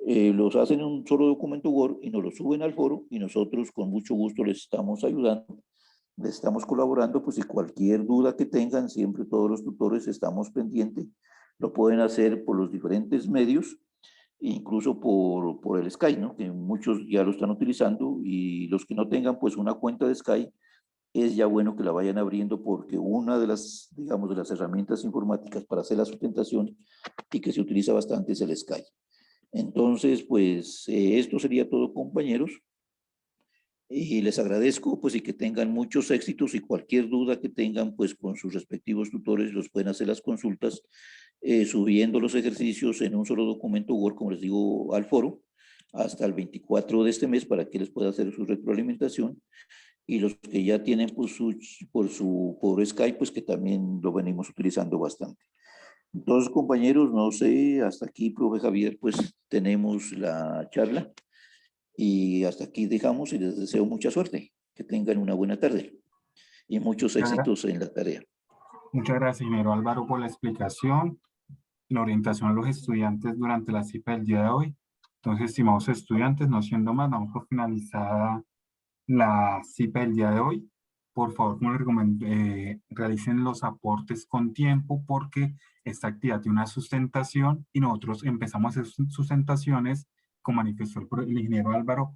Los hacen en un solo documento Word y nos lo suben al foro y nosotros con mucho gusto les estamos ayudando, les estamos colaborando, pues si cualquier duda que tengan, siempre todos los tutores estamos pendientes, lo pueden hacer por los diferentes medios, incluso por el Skype, ¿no? Que muchos ya lo están utilizando y los que no tengan pues una cuenta de Skype, es ya bueno que la vayan abriendo porque una de las, digamos, de las herramientas informáticas para hacer la sustentación y que se utiliza bastante es el Skype. Entonces, pues esto sería todo, compañeros. Y les agradezco, pues, y que tengan muchos éxitos y cualquier duda que tengan, pues, con sus respectivos tutores, los pueden hacer las consultas, subiendo los ejercicios en un solo documento Word, como les digo, al foro, hasta el 24 de este mes para que les pueda hacer su retroalimentación. Y los que ya tienen pues, por Skype, pues que también lo venimos utilizando bastante. Entonces, compañeros, no sé, hasta aquí, profe Javier, pues tenemos la charla y hasta aquí dejamos y les deseo mucha suerte. Que tengan una buena tarde y muchos éxitos en la tarea. Muchas gracias, ingeniero Álvaro, por la explicación, la orientación a los estudiantes durante la cita del día de hoy. Entonces, estimados estudiantes, no siendo más, damos por finalizada la cita del día de hoy. Por favor, como les recomiendo, realicen los aportes con tiempo porque esta actividad tiene una sustentación y nosotros empezamos a hacer sustentaciones, como manifestó el ingeniero Álvaro.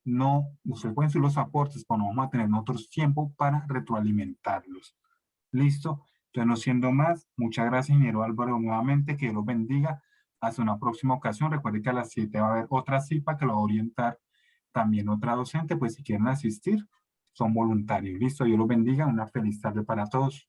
No, ustedes pueden hacer los aportes, pero no vamos a tener nosotros tiempo para retroalimentarlos. ¿Listo? Entonces, no siendo más, muchas gracias, ingeniero Álvaro, nuevamente, que Dios los bendiga. Hasta una próxima ocasión. Recuerde que a las 7 va a haber otra cita que lo va a orientar también otra docente, pues si quieren asistir, son voluntarios. Listo, Dios los bendiga. Una feliz tarde para todos.